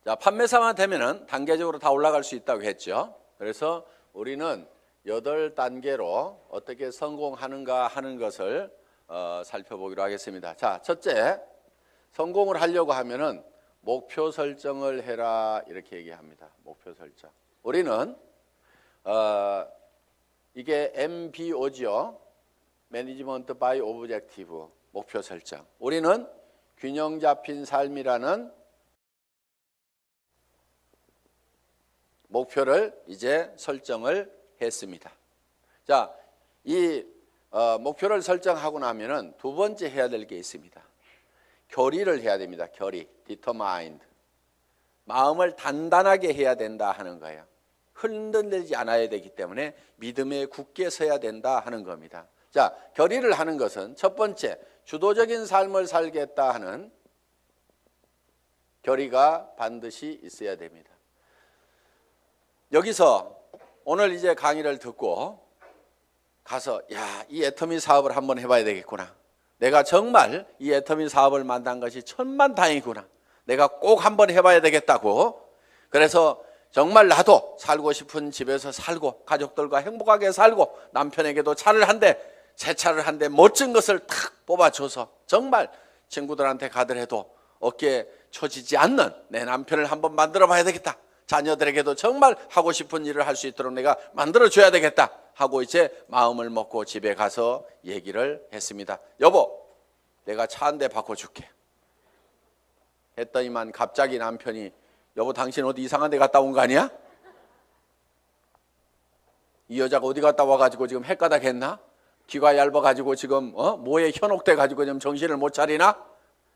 자, 판매사만 되면은 단계적으로 다 올라갈 수 있다고 했죠. 그래서 우리는 8단계로 어떻게 성공하는가 하는 것을 살펴보기로 하겠습니다. 자, 첫째, 성공을 하려고 하면은 목표 설정을 해라 이렇게 얘기합니다. 목표 설정. 우리는 이게 MBO죠. Management by Objective, 목표 설정. 우리는 균형 잡힌 삶이라는 목표를 이제 설정을 했습니다. 자, 이 목표를 설정하고 나면은 두 번째 해야 될 게 있습니다. 결의를 해야 됩니다. 결의, determined. 마음을 단단하게 해야 된다 하는 거예요. 흔들리지 않아야 되기 때문에 믿음에 굳게 서야 된다 하는 겁니다. 자, 결의를 하는 것은 첫 번째, 주도적인 삶을 살겠다 하는 결의가 반드시 있어야 됩니다. 여기서 오늘 이제 강의를 듣고 가서 이 애터미 사업을 한번 해봐야 되겠구나. 내가 정말 이 애터미 사업을 만난 것이 천만다행이구나. 내가 꼭 한번 해봐야 되겠다고. 그래서 정말 나도 살고 싶은 집에서 살고 가족들과 행복하게 살고 남편에게도 차를 한 대, 새 차를 한 대 멋진 것을 탁 뽑아줘서 정말 친구들한테 가더라도 어깨에 처지지 않는 내 남편을 한번 만들어 봐야 되겠다. 자녀들에게도 정말 하고 싶은 일을 할 수 있도록 내가 만들어줘야 되겠다 하고 이제 마음을 먹고 집에 가서 얘기를 했습니다. 여보, 내가 차 한 대 바꿔줄게 했더니만 갑자기 남편이 여보, 당신 어디 이상한 데 갔다 온 거 아니야? 이 여자가 어디 갔다 와가지고 지금 헷가닥 했나? 귀가 얇아가지고 지금 뭐에 현혹돼 가지고 지금 정신을 못 차리나?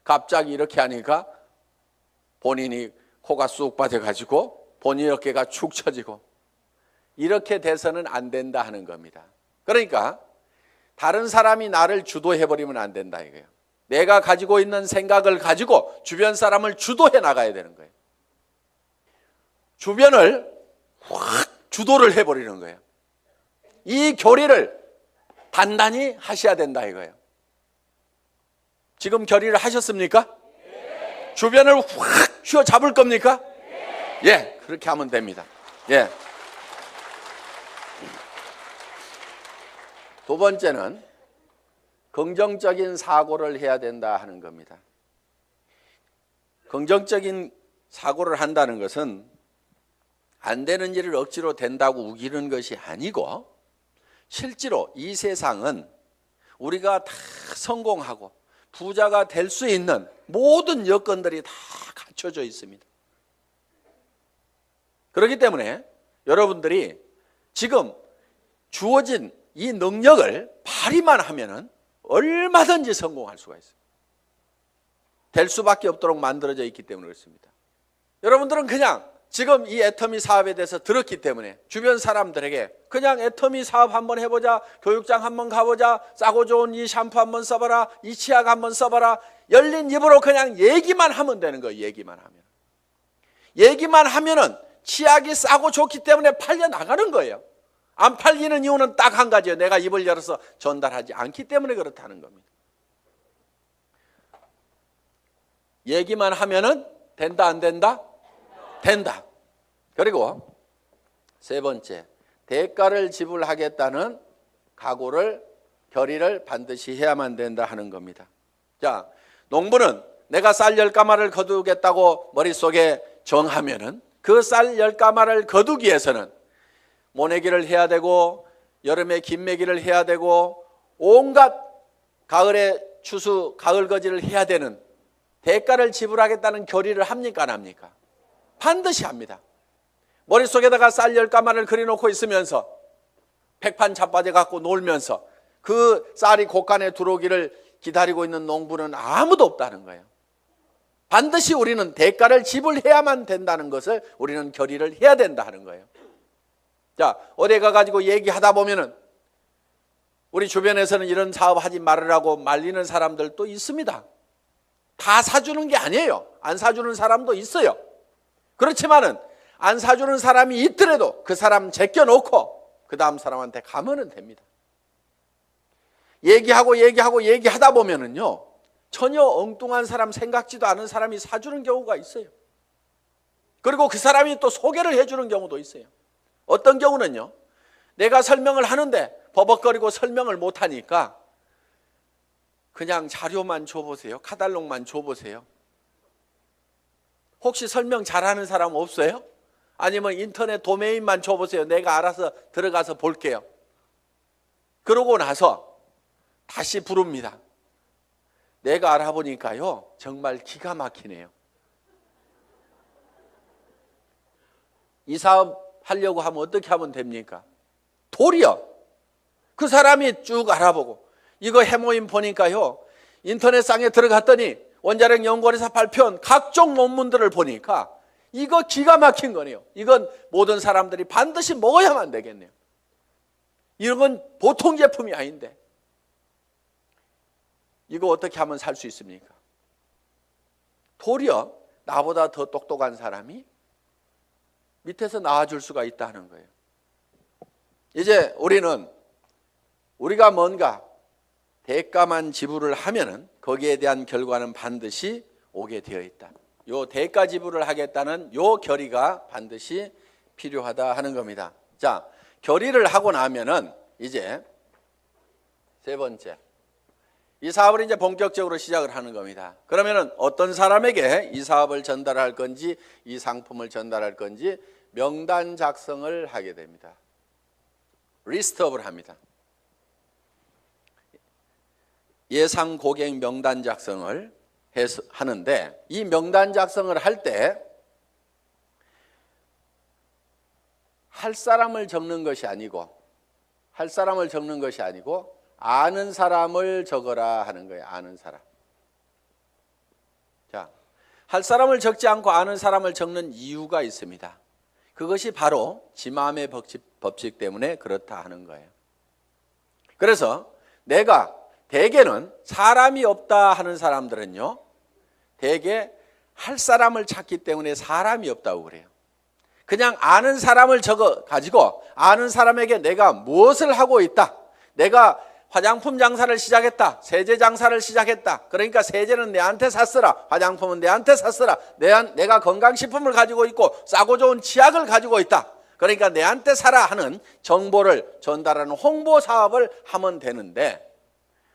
갑자기 이렇게 하니까 본인이 코가 쑥 빠져가지고 본인 어깨가 축 처지고 이렇게 돼서는 안 된다 하는 겁니다. 그러니까 다른 사람이 나를 주도해버리면 안 된다 이거예요. 내가 가지고 있는 생각을 가지고 주변 사람을 주도해 나가야 되는 거예요. 주변을 확 주도를 해버리는 거예요. 이 교리를 단단히 하셔야 된다 이거예요. 지금 결의를 하셨습니까? 네. 주변을 확 휘어잡을 겁니까? 네. 예, 그렇게 하면 됩니다. 예. 두 번째는 긍정적인 사고를 해야 된다 하는 겁니다. 긍정적인 사고를 한다는 것은 안 되는 일을 억지로 된다고 우기는 것이 아니고 실제로 이 세상은 우리가 다 성공하고 부자가 될 수 있는 모든 여건들이 다 갖춰져 있습니다. 그렇기 때문에 여러분들이 지금 주어진 이 능력을 발휘만 하면은 얼마든지 성공할 수가 있어요. 될 수밖에 없도록 만들어져 있기 때문에 그렇습니다. 여러분들은 그냥 지금 이 애터미 사업에 대해서 들었기 때문에 주변 사람들에게 그냥 애터미 사업 한번 해보자, 교육장 한번 가보자, 싸고 좋은 이 샴푸 한번 써봐라, 이 치약 한번 써봐라, 열린 입으로 그냥 얘기만 하면 되는 거예요. 얘기만 하면은 치약이 싸고 좋기 때문에 팔려 나가는 거예요. 안 팔리는 이유는 딱 한 가지예요. 내가 입을 열어서 전달하지 않기 때문에 그렇다는 겁니다. 얘기만 하면은 된다 안 된다? 된다. 그리고 세 번째, 대가를 지불하겠다는 각오를, 결의를 반드시 해야만 된다 하는 겁니다. 자, 농부는 내가 쌀 10가마를 거두겠다고 머릿속에 정하면은 그 쌀 10가마를 거두기 위해서는 모내기를 해야 되고 여름에 김매기를 해야 되고 온갖 가을에 추수, 가을거지를 해야 되는 대가를 지불하겠다는 결의를 합니까 안 합니까? 반드시 합니다. 머릿속에다가 쌀 10가마를 그려놓고 있으면서 백판 자빠져 갖고 놀면서 그 쌀이 곳간에 들어오기를 기다리고 있는 농부는 아무도 없다는 거예요. 반드시 우리는 대가를 지불해야만 된다는 것을 우리는 결의를 해야 된다 하는 거예요. 자, 어디 가가지고 얘기하다 보면은 우리 주변에서는 이런 사업 하지 말으라고 말리는 사람들도 있습니다. 다 사주는 게 아니에요. 안 사주는 사람도 있어요. 그렇지만은 안 사주는 사람이 있더라도 그 사람 제껴놓고 그 다음 사람한테 가면은 됩니다. 얘기하다 보면은요, 전혀 엉뚱한 사람, 생각지도 않은 사람이 사주는 경우가 있어요. 그리고 그 사람이 또 소개를 해주는 경우도 있어요. 어떤 경우는요, 내가 설명을 하는데 버벅거리고 설명을 못하니까 그냥 자료만 줘보세요. 카탈로그만 줘보세요. 혹시 설명 잘하는 사람 없어요? 아니면 인터넷 도메인만 줘보세요. 내가 알아서 들어가서 볼게요. 그러고 나서 다시 부릅니다. 내가 알아보니까요, 정말 기가 막히네요. 이 사업 하려고 하면 어떻게 하면 됩니까? 도리어 그 사람이 쭉 알아보고, 이거 해모임 보니까요, 인터넷상에 들어갔더니 원자력 연구원에서 발표한 각종 논문들을 보니까 이거 기가 막힌 거네요. 이건 모든 사람들이 반드시 먹어야만 되겠네요. 이런 건 보통 제품이 아닌데 이거 어떻게 하면 살 수 있습니까? 도리어 나보다 더 똑똑한 사람이 밑에서 나와줄 수가 있다는 거예요. 이제 우리가 뭔가 대가만 지불을 하면은 거기에 대한 결과는 반드시 오게 되어 있다. 요 대가 지불을 하겠다는 요 결의가 반드시 필요하다 하는 겁니다. 자, 결의를 하고 나면은 이제 세 번째, 이 사업을 이제 본격적으로 시작을 하는 겁니다. 그러면은 어떤 사람에게 이 사업을 전달할 건지, 이 상품을 전달할 건지 명단 작성을 하게 됩니다. 리스트업을 합니다. 예상 고객 명단 작성을 하는데, 이 명단 작성을 할 때 할 사람을 적는 것이 아니고 아는 사람을 적어라 하는 거예요. 아는 사람. 자, 할 사람을 적지 않고 아는 사람을 적는 이유가 있습니다. 그것이 바로 지마음의 법칙 때문에 그렇다 하는 거예요. 그래서 내가 대개는 사람이 없다 하는 사람들은요, 대개 할 사람을 찾기 때문에 사람이 없다고 그래요. 그냥 아는 사람을 적어 가지고 아는 사람에게 내가 무엇을 하고 있다, 내가 화장품 장사를 시작했다, 세제 장사를 시작했다, 그러니까 세제는 내한테 샀으라, 화장품은 내한테 샀으라, 내가 건강식품을 가지고 있고 싸고 좋은 치약을 가지고 있다, 그러니까 내한테 사라 하는 정보를 전달하는 홍보 사업을 하면 되는데,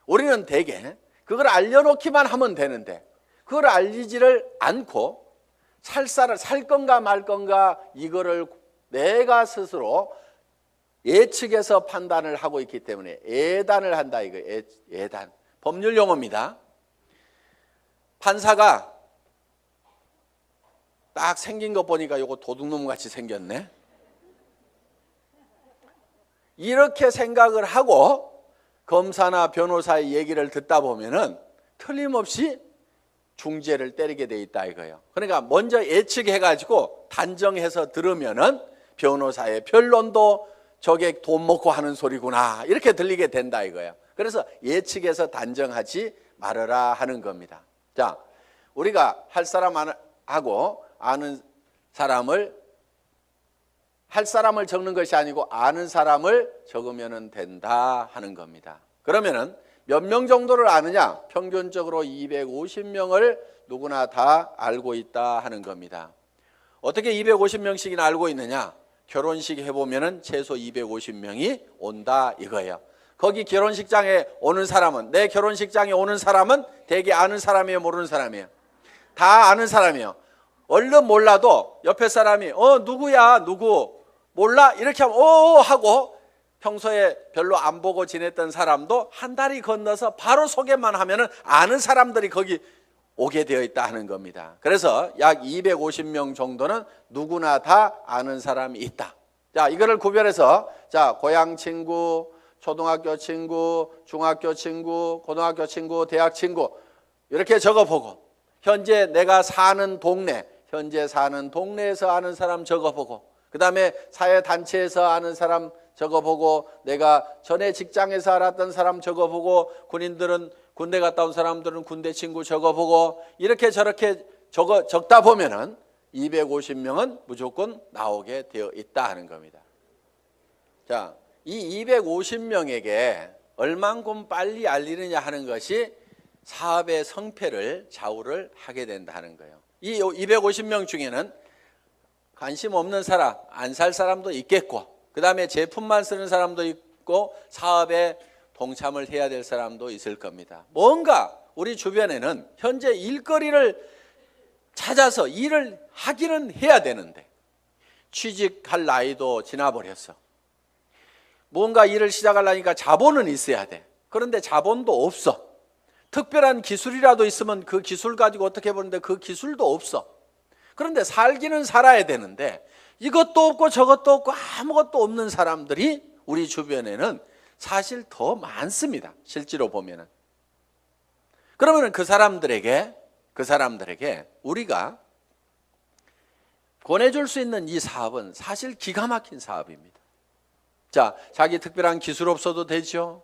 우리는 대개 그걸 알려놓기만 하면 되는데 그걸 알리지를 않고 살 건가 말 건가 이거를 내가 스스로 예측해서 판단을 하고 있기 때문에 예단을 한다, 이거 예단. 법률 용어입니다. 판사가 딱 생긴 거 보니까 이거 도둑놈 같이 생겼네. 이렇게 생각을 하고 검사나 변호사의 얘기를 듣다 보면은 틀림없이 중죄를 때리게 돼 있다 이거예요. 그러니까 먼저 예측해가지고 단정해서 들으면은 변호사의 변론도 저게 돈 먹고 하는 소리구나 이렇게 들리게 된다 이거예요. 그래서 예측해서 단정하지 말아라 하는 겁니다. 자, 우리가 할 사람하고 아는 사람을, 할 사람을 적는 것이 아니고 아는 사람을 적으면 된다 하는 겁니다. 그러면은 몇 명 정도를 아느냐? 평균적으로 250명을 누구나 다 알고 있다 하는 겁니다. 어떻게 250명씩이나 알고 있느냐? 결혼식 해보면은 최소 250명이 온다 이거예요. 거기 결혼식장에 오는 사람은, 내 결혼식장에 오는 사람은 대개 아는 사람이에요, 모르는 사람이에요? 다 아는 사람이에요. 얼른 몰라도 옆에 사람이 누구야, 누구 몰라? 이렇게 하면 하고, 평소에 별로 안 보고 지냈던 사람도 한 다리 건너서 바로 소개만 하면은 아는 사람들이 거기 오게 되어 있다 하는 겁니다. 그래서 약 250명 정도는 누구나 다 아는 사람이 있다. 자, 이거를 구별해서, 자, 고향 친구, 초등학교 친구, 중학교 친구, 고등학교 친구, 대학 친구 이렇게 적어보고, 현재 내가 사는 동네, 현재 사는 동네에서 아는 사람 적어보고, 그 다음에 사회단체에서 아는 사람 적어보고, 내가 전에 직장에서 알았던 사람 적어보고, 군인들은 군대 갔다 온 사람들은 군대 친구 적어보고, 이렇게 저렇게 적다 보면은 250명은 무조건 나오게 되어 있다 하는 겁니다. 자, 이 250명에게 얼만큼 빨리 알리느냐 하는 것이 사업의 성패를 좌우를 하게 된다는 거예요. 이 250명 중에는 관심 없는 사람, 안 살 사람도 있겠고, 그 다음에 제품만 쓰는 사람도 있고, 사업에 동참을 해야 될 사람도 있을 겁니다. 뭔가 우리 주변에는 현재 일거리를 찾아서 일을 하기는 해야 되는데 취직할 나이도 지나버렸어. 뭔가 일을 시작하려니까 자본은 있어야 돼. 그런데 자본도 없어. 특별한 기술이라도 있으면 그 기술 가지고 어떻게 보는데 그 기술도 없어. 그런데 살기는 살아야 되는데 이것도 없고 저것도 없고 아무것도 없는 사람들이 우리 주변에는 사실 더 많습니다. 실제로 보면은. 그러면 그 사람들에게 우리가 권해줄 수 있는 이 사업은 사실 기가 막힌 사업입니다. 자, 자기 특별한 기술 없어도 되죠.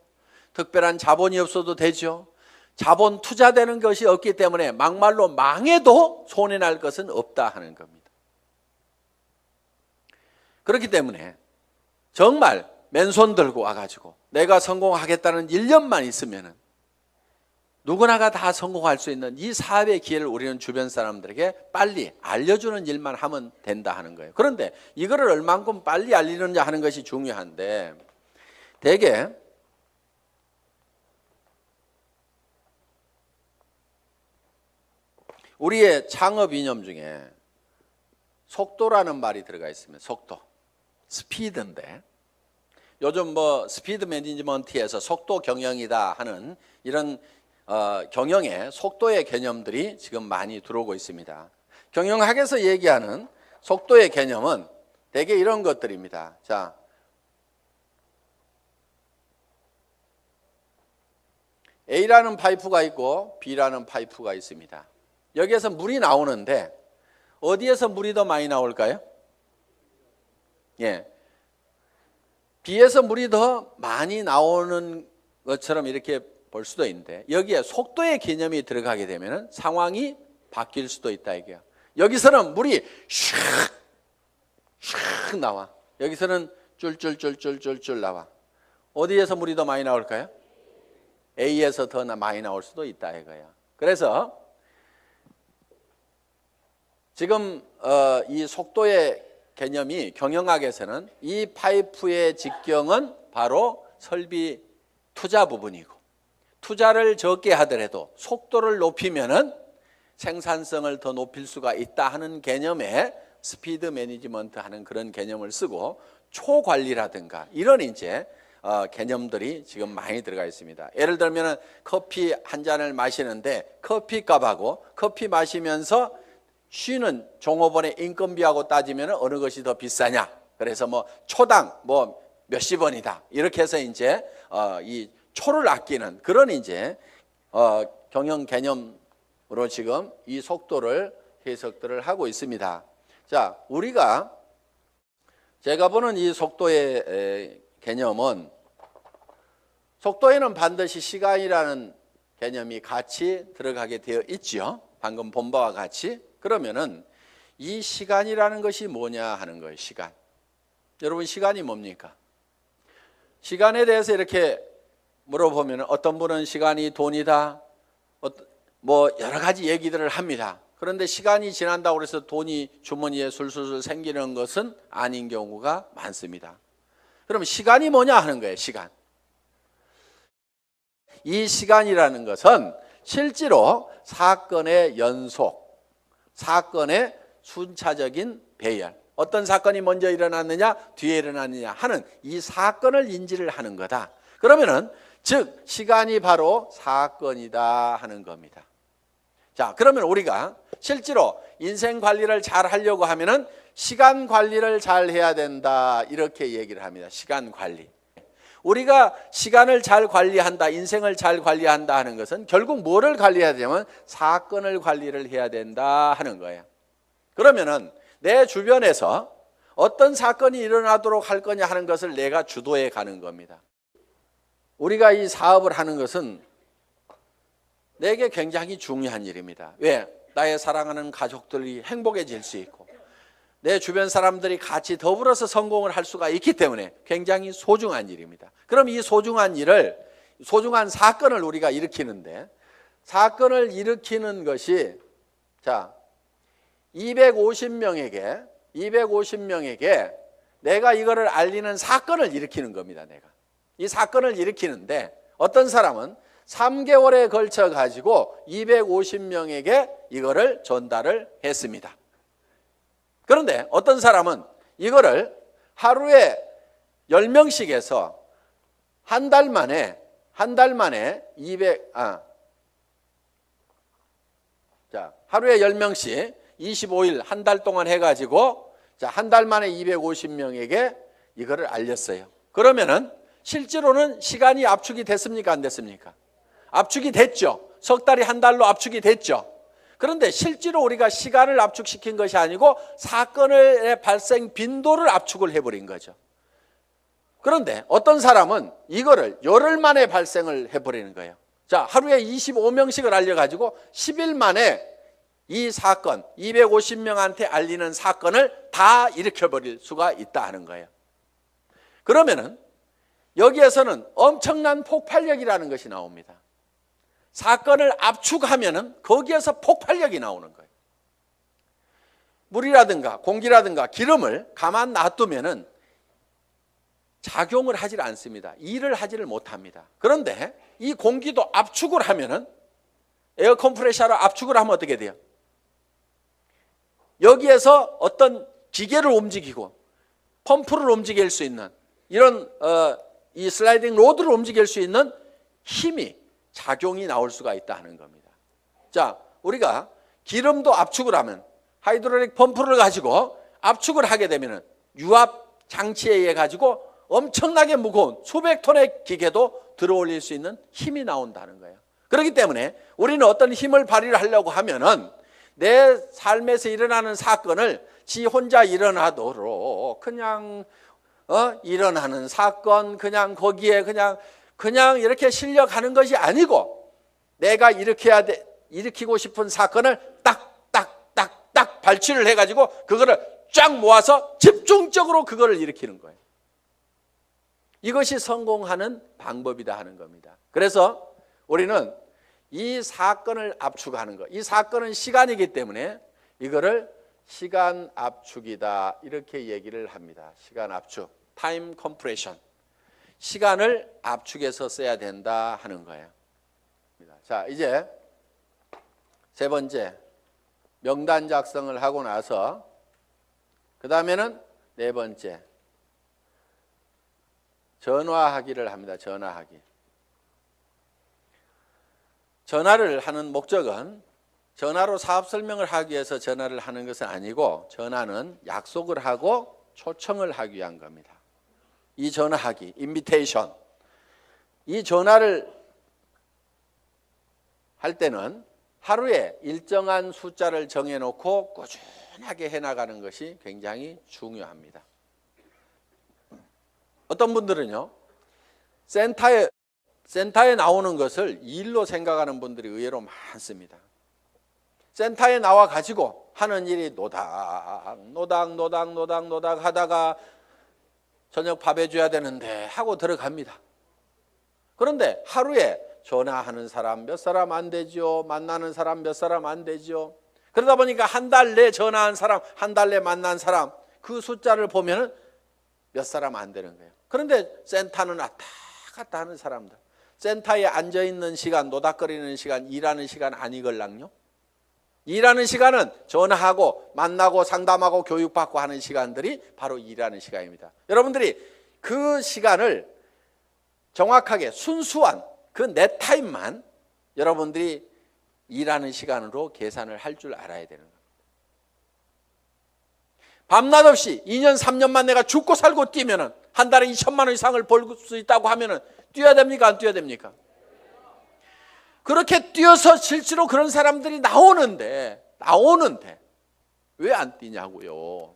특별한 자본이 없어도 되죠. 자본 투자되는 것이 없기 때문에 막말로 망해도 손해날 것은 없다 하는 겁니다. 그렇기 때문에 정말 맨손 들고 와가지고 내가 성공하겠다는 1년만 있으면은 누구나가 다 성공할 수 있는 이 사업의 기회를 우리는 주변 사람들에게 빨리 알려주는 일만 하면 된다 하는 거예요. 그런데 이거를 얼만큼 빨리 알리느냐 하는 것이 중요한데 대개 우리의 창업 이념 중에 속도라는 말이 들어가 있습니다. 속도, 스피드인데 요즘 뭐 스피드 매니지먼트에서 속도 경영이다 하는 이런 경영의 속도의 개념들이 지금 많이 들어오고 있습니다. 경영학에서 얘기하는 속도의 개념은 대개 이런 것들입니다. 자, A라는 파이프가 있고 B라는 파이프가 있습니다. 여기에서 물이 나오는데 어디에서 물이 더 많이 나올까요? 예, B에서 물이 더 많이 나오는 것처럼 이렇게 볼 수도 있는데 여기에 속도의 개념이 들어가게 되면 상황이 바뀔 수도 있다 이게요. 여기서는 물이 슉 나와. 여기서는 쫄쫄쫄쫄쫄쫄 나와. 어디에서 물이 더 많이 나올까요? A에서 더 많이 나올 수도 있다 이거야. 그래서 지금 이 속도의 개념이 경영학에서는 이 파이프의 직경은 바로 설비 투자 부분이고 투자를 적게 하더라도 속도를 높이면은 생산성을 더 높일 수가 있다 하는 개념의 스피드 매니지먼트 하는 그런 개념을 쓰고 초관리라든가 이런 이제 개념들이 지금 많이 들어가 있습니다. 예를 들면 커피 한 잔을 마시는데 커피값하고 커피 마시면서 쉬는 종업원의 인건비하고 따지면 어느 것이 더 비싸냐? 그래서 뭐 초당 뭐 몇십 원이다. 이렇게 해서 이제 이 초를 아끼는 그런 이제 경영 개념으로 지금 이 속도를 해석들을 하고 있습니다. 자, 우리가 제가 보는 이 속도의 개념은 속도에는 반드시 시간이라는 개념이 같이 들어가게 되어 있죠. 방금 본 바와 같이. 그러면은 이 시간이라는 것이 뭐냐 하는 거예요. 시간. 여러분 시간이 뭡니까? 시간에 대해서 이렇게 물어보면 어떤 분은 시간이 돈이다. 뭐 여러 가지 얘기들을 합니다. 그런데 시간이 지난다고 해서 돈이 주머니에 술술술 생기는 것은 아닌 경우가 많습니다. 그럼 시간이 뭐냐 하는 거예요. 시간. 이 시간이라는 것은 실제로 사건의 연속, 사건의 순차적인 배열, 어떤 사건이 먼저 일어났느냐 뒤에 일어났느냐 하는 이 사건을 인지를 하는 거다. 그러면은 즉 시간이 바로 사건이다 하는 겁니다. 자, 그러면 우리가 실제로 인생 관리를 잘 하려고 하면은 시간 관리를 잘 해야 된다 이렇게 얘기를 합니다. 시간 관리. 우리가 시간을 잘 관리한다, 인생을 잘 관리한다 하는 것은 결국 뭐를 관리해야 되냐면 사건을 관리를 해야 된다 하는 거예요. 그러면은 내 주변에서 어떤 사건이 일어나도록 할 거냐 하는 것을 내가 주도해 가는 겁니다. 우리가 이 사업을 하는 것은 내게 굉장히 중요한 일입니다. 왜? 나의 사랑하는 가족들이 행복해질 수 있고 내 주변 사람들이 같이 더불어서 성공을 할 수가 있기 때문에 굉장히 소중한 일입니다. 그럼 이 소중한 일을, 소중한 사건을 우리가 일으키는데, 사건을 일으키는 것이, 자, 250명에게 내가 이거를 알리는 사건을 일으키는 겁니다. 내가 이 사건을 일으키는데, 어떤 사람은 3개월에 걸쳐 가지고 250명에게 이거를 전달을 했습니다. 그런데 어떤 사람은 이거를 하루에 10명씩 해서 한 달 만에 200, 자, 하루에 10명씩 25일 한 달 동안 해가지고, 자, 한 달 만에 250명에게 이거를 알렸어요. 그러면은 실제로는 시간이 압축이 됐습니까? 안 됐습니까? 압축이 됐죠. 석 달이 한 달로 압축이 됐죠. 그런데 실제로 우리가 시간을 압축시킨 것이 아니고 사건의 발생 빈도를 압축을 해버린 거죠. 그런데 어떤 사람은 이거를 열흘 만에 발생을 해버리는 거예요. 자, 하루에 25명씩을 알려가지고 10일 만에 이 사건, 250명한테 알리는 사건을 다 일으켜버릴 수가 있다 하는 거예요. 그러면은 여기에서는 엄청난 폭발력이라는 것이 나옵니다. 사건을 압축하면은 거기에서 폭발력이 나오는 거예요. 물이라든가 공기라든가 기름을 가만 놔두면은 작용을 하질 않습니다. 일을 하지를 못합니다. 그런데 이 공기도 압축을 하면은, 에어 컴프레셔로 압축을 하면 어떻게 돼요? 여기에서 어떤 기계를 움직이고 펌프를 움직일 수 있는 이런 이 슬라이딩 로드를 움직일 수 있는 힘이, 작용이 나올 수가 있다 하는 겁니다. 자, 우리가 기름도 압축을 하면, 하이드롤릭 펌프를 가지고 압축을 하게 되면은 유압 장치에 의해 가지고 엄청나게 무거운 수백 톤의 기계도 들어올릴 수 있는 힘이 나온다는 거예요. 그렇기 때문에 우리는 어떤 힘을 발휘를 하려고 하면은 내 삶에서 일어나는 사건을 지 혼자 일어나도록 그냥 일어나는 사건, 그냥 거기에 그냥 이렇게 실려가는 것이 아니고, 내가 일으키고 싶은 사건을 딱 발치를 해가지고 그거를 쫙 모아서 집중적으로 그거를 일으키는 거예요. 이것이 성공하는 방법이다 하는 겁니다. 그래서 우리는 이 사건을 압축하는 것, 이 사건은 시간이기 때문에 이거를 시간 압축이다 이렇게 얘기를 합니다. 시간 압축, 타임 컴프레션, 시간을 압축해서 써야 된다 하는 거예요. 자, 이제 세 번째, 명단 작성을 하고 나서 그 다음에는 네 번째, 전화하기를 합니다. 전화하기. 전화를 하는 목적은 전화로 사업 설명을 하기 위해서 전화를 하는 것은 아니고, 전화는 약속을 하고 초청을 하기 위한 겁니다. 이 전화하기, 인비테이션, 이 전화를 할 때는 하루에 일정한 숫자를 정해놓고 꾸준하게 해나가는 것이 굉장히 중요합니다. 어떤 분들은요, 센터에 나오는 것을 일로 생각하는 분들이 의외로 많습니다. 센터에 나와 가지고 하는 일이 노닥 하다가 저녁 밥 해줘야 되는데 하고 들어갑니다. 그런데 하루에 전화하는 사람 몇 사람 안 되죠. 만나는 사람 몇 사람 안 되죠. 그러다 보니까 한 달 내 전화한 사람, 한 달 내 만난 사람, 그 숫자를 보면은 몇 사람 안 되는 거예요. 그런데 센터는 왔다 갔다 하는 사람들, 센터에 앉아있는 시간, 노닥거리는 시간, 일하는 시간 아니걸랑요? 일하는 시간은 전화하고 만나고 상담하고 교육받고 하는 시간들이 바로 일하는 시간입니다. 여러분들이 그 시간을 정확하게 순수한 그 내 타임만 여러분들이 일하는 시간으로 계산을 할 줄 알아야 되는 겁니다. 밤낮 없이 2년 3년만 내가 죽고 살고 뛰면은 한 달에 2천만 원 이상을 벌 수 있다고 하면은 뛰어야 됩니까? 안 뛰어야 됩니까? 그렇게 뛰어서 실제로 그런 사람들이 나오는데 왜 안 뛰냐고요.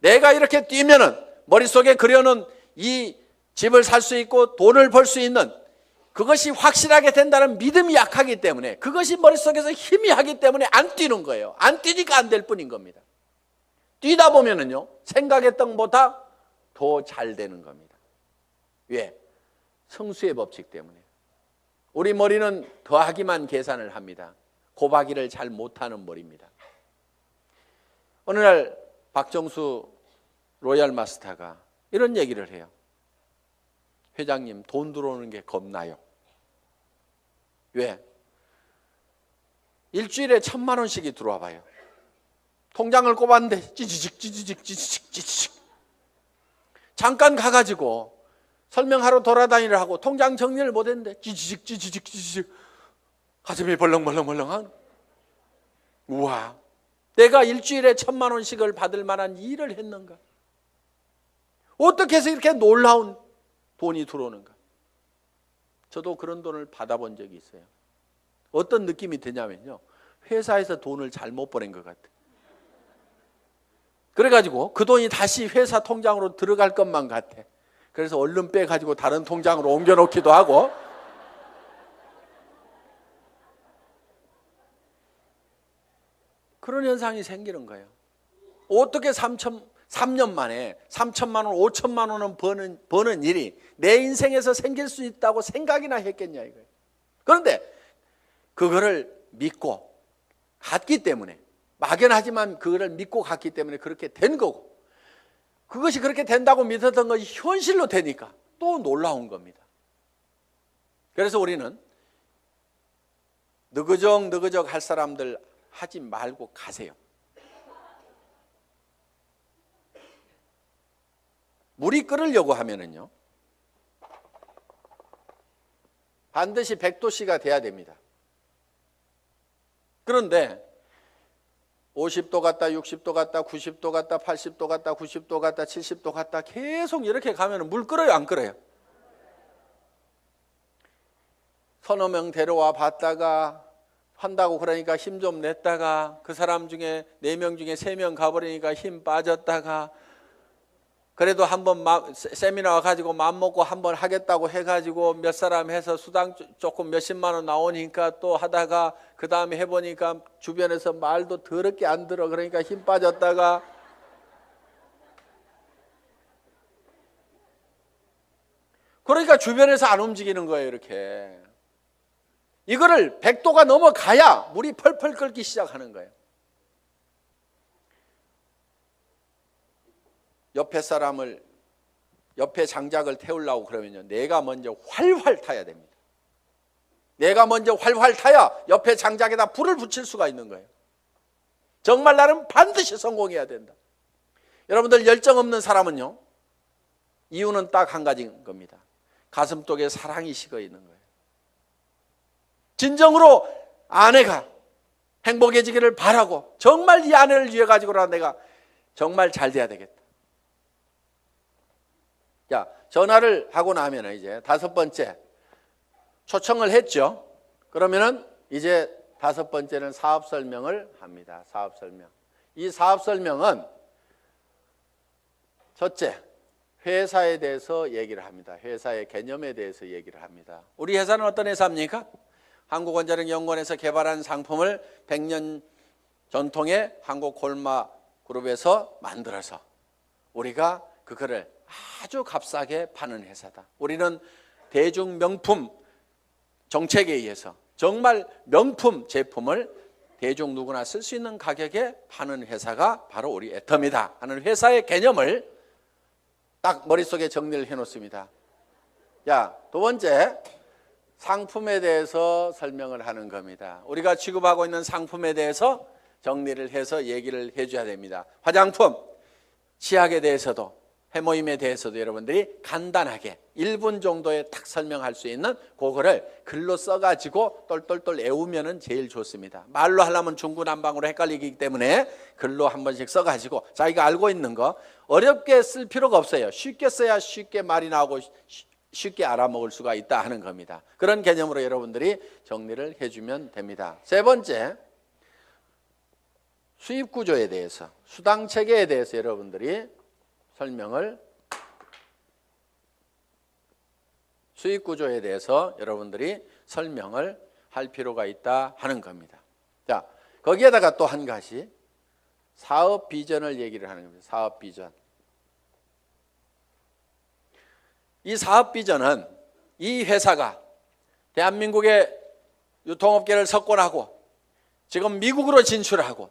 내가 이렇게 뛰면은 머릿속에 그려놓은 이 집을 살 수 있고 돈을 벌 수 있는 그것이 확실하게 된다는 믿음이 약하기 때문에, 그것이 머릿속에서 희미하기 때문에 안 뛰는 거예요. 안 뛰니까 안 될 뿐인 겁니다. 뛰다 보면은요, 생각했던 것보다 더 잘 되는 겁니다. 왜? 성수의 법칙 때문에. 우리 머리는 더하기만 계산을 합니다. 곱하기를 잘 못하는 머리입니다. 어느 날 박정수 로얄 마스터가 이런 얘기를 해요. 회장님, 돈 들어오는 게 겁나요. 왜? 일주일에 1,000만 원씩이 들어와 봐요. 통장을 꼽았는데 찌지직 잠깐 가가지고 설명하러 돌아다니려 하고 통장 정리를 못했는데 찌지직 가슴이 벌렁벌렁한. 우와, 내가 일주일에 1,000만 원씩을 받을 만한 일을 했는가? 어떻게 해서 이렇게 놀라운 돈이 들어오는가? 저도 그런 돈을 받아본 적이 있어요. 어떤 느낌이 드냐면요, 회사에서 돈을 잘못 보낸 것 같아요. 그래가지고 그 돈이 다시 회사 통장으로 들어갈 것만 같아. 그래서 얼른 빼가지고 다른 통장으로 옮겨놓기도 하고. 그런 현상이 생기는 거예요. 어떻게 3년 만에 3천만 원, 5천만 원은 버는 일이 내 인생에서 생길 수 있다고 생각이나 했겠냐 이거예요. 그런데 그거를 믿고 갔기 때문에, 막연하지만 그거를 믿고 갔기 때문에 그렇게 된 거고, 그것이 그렇게 된다고 믿었던 것이 현실로 되니까 또 놀라운 겁니다. 그래서 우리는 느그적 할 사람들 하지 말고 가세요. 물이 끓으려고 하면은요, 반드시 100도씨가 돼야 됩니다. 그런데 50도 갔다 60도 갔다 90도 갔다 80도 갔다 90도 갔다 70도 갔다 계속 이렇게 가면 물 끓어요, 안 끓어요? 서너 명 데려와 봤다가 한다고 그러니까 힘 좀 냈다가 그 사람 중에 4명 중에 3명 가버리니까 힘 빠졌다가, 그래도 한번 세미나 와가지고 마음먹고 한번 하겠다고 해가지고 몇 사람 해서 수당 조금 몇십만 원 나오니까 또 하다가 그 다음에 해보니까 주변에서 말도 더럽게 안 들어. 그러니까 힘 빠졌다가, 그러니까 주변에서 안 움직이는 거예요. 이렇게 이거를 100도가 넘어가야 물이 펄펄 끓기 시작하는 거예요. 옆에 장작을 태우려고 그러면요, 내가 먼저 활활 타야 됩니다. 내가 먼저 활활 타야 옆에 장작에다 불을 붙일 수가 있는 거예요. 정말 나는 반드시 성공해야 된다. 여러분들, 열정 없는 사람은요, 이유는 딱 한 가지인 겁니다. 가슴속에 사랑이 식어 있는 거예요. 진정으로 아내가 행복해지기를 바라고, 정말 이 아내를 위해 가지고라도 내가 정말 잘 돼야 되겠다. 자, 전화를 하고 나면 이제 5번째, 초청을 했죠. 그러면은 이제 5번째는 사업 설명을 합니다. 사업 설명. 이 사업 설명은 첫째, 회사에 대해서 얘기를 합니다. 회사의 개념에 대해서 얘기를 합니다. 우리 회사는 어떤 회사입니까? 한국원자력연구원에서 개발한 상품을 100년 전통의 한국콜마그룹에서 만들어서 우리가 그거를 아주 값싸게 파는 회사다. 우리는 대중 명품 정책에 의해서 정말 명품 제품을 대중 누구나 쓸 수 있는 가격에 파는 회사가 바로 우리 애터미다 하는 회사의 개념을 딱 머릿속에 정리를 해놓습니다. 자, 두 번째, 상품에 대해서 설명을 하는 겁니다. 우리가 취급하고 있는 상품에 대해서 정리를 해서 얘기를 해줘야 됩니다. 화장품, 치약에 대해서도, 해모임에 대해서도 여러분들이 간단하게 1분 정도에 딱 설명할 수 있는 그거를 글로 써가지고 똘똘똘 외우면 제일 좋습니다. 말로 하려면 중구난방으로 헷갈리기 때문에 글로 한 번씩 써가지고 자기가 알고 있는 거 어렵게 쓸 필요가 없어요. 쉽게 써야 쉽게 말이 나오고 쉽게 알아먹을 수가 있다 하는 겁니다. 그런 개념으로 여러분들이 정리를 해주면 됩니다. 세 번째, 수입 구조에 대해서, 수당 체계에 대해서 여러분들이 수입 구조에 대해서 여러분들이 설명을 할 필요가 있다 하는 겁니다. 자, 거기에다가 또 한 가지, 사업 비전을 얘기를 하는 겁니다. 사업 비전. 이 사업 비전은 이 회사가 대한민국의 유통업계를 석권하고 지금 미국으로 진출하고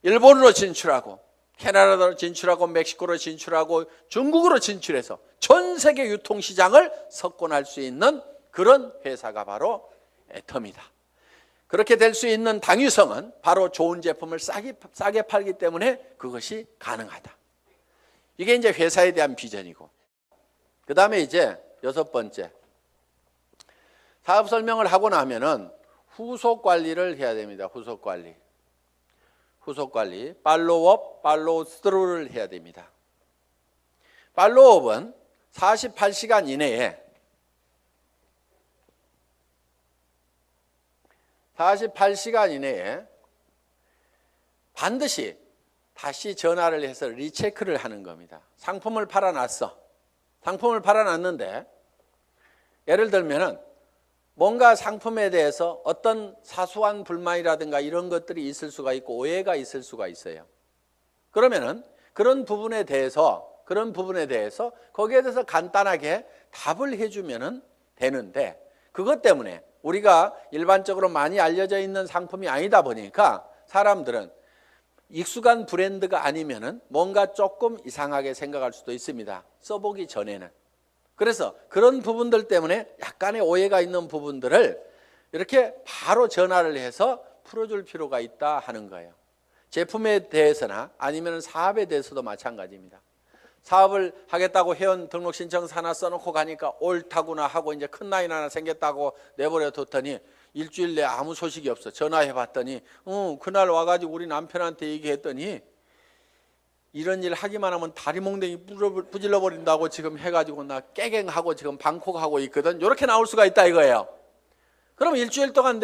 일본으로 진출하고 캐나다로 진출하고 멕시코로 진출하고 중국으로 진출해서 전 세계 유통시장을 석권할 수 있는 그런 회사가 바로 애텀이다. 그렇게 될 수 있는 당위성은 바로 좋은 제품을 싸게 팔기 때문에 그것이 가능하다. 이게 이제 회사에 대한 비전이고, 그 다음에 이제 6번째, 사업 설명을 하고 나면은 후속 관리를 해야 됩니다. 후속 관리. 후속 관리, 팔로우업, 팔로우 스루를 해야 됩니다. 팔로우업은 48시간 이내에 48시간 이내에 반드시 다시 전화를 해서 리체크를 하는 겁니다. 상품을 팔아놨어. 상품을 팔아놨는데 예를 들면은 뭔가 상품에 대해서 어떤 사소한 불만이라든가 이런 것들이 있을 수가 있고 오해가 있을 수가 있어요. 그러면은 그런 부분에 대해서 거기에 대해서 간단하게 답을 해주면은 되는데, 그것 때문에 우리가 일반적으로 많이 알려져 있는 상품이 아니다 보니까 사람들은 익숙한 브랜드가 아니면은 뭔가 조금 이상하게 생각할 수도 있습니다. 써보기 전에는. 그래서 그런 부분들 때문에 약간의 오해가 있는 부분들을 이렇게 바로 전화를 해서 풀어줄 필요가 있다 하는 거예요. 제품에 대해서나 아니면 사업에 대해서도 마찬가지입니다. 사업을 하겠다고 회원 등록 신청서 하나 써놓고 가니까 옳다구나 하고 이제 큰 라인 하나 생겼다고 내버려 뒀더니 일주일 내에 아무 소식이 없어. 전화해 봤더니 그날 와가지고 우리 남편한테 얘기했더니 이런 일 하기만 하면 다리 몽둥이 부질러 버린다고 지금 해가지고 나 깨갱하고 지금 방콕하고 있거든. 이렇게 나올 수가 있다 이거예요. 그럼 일주일 동안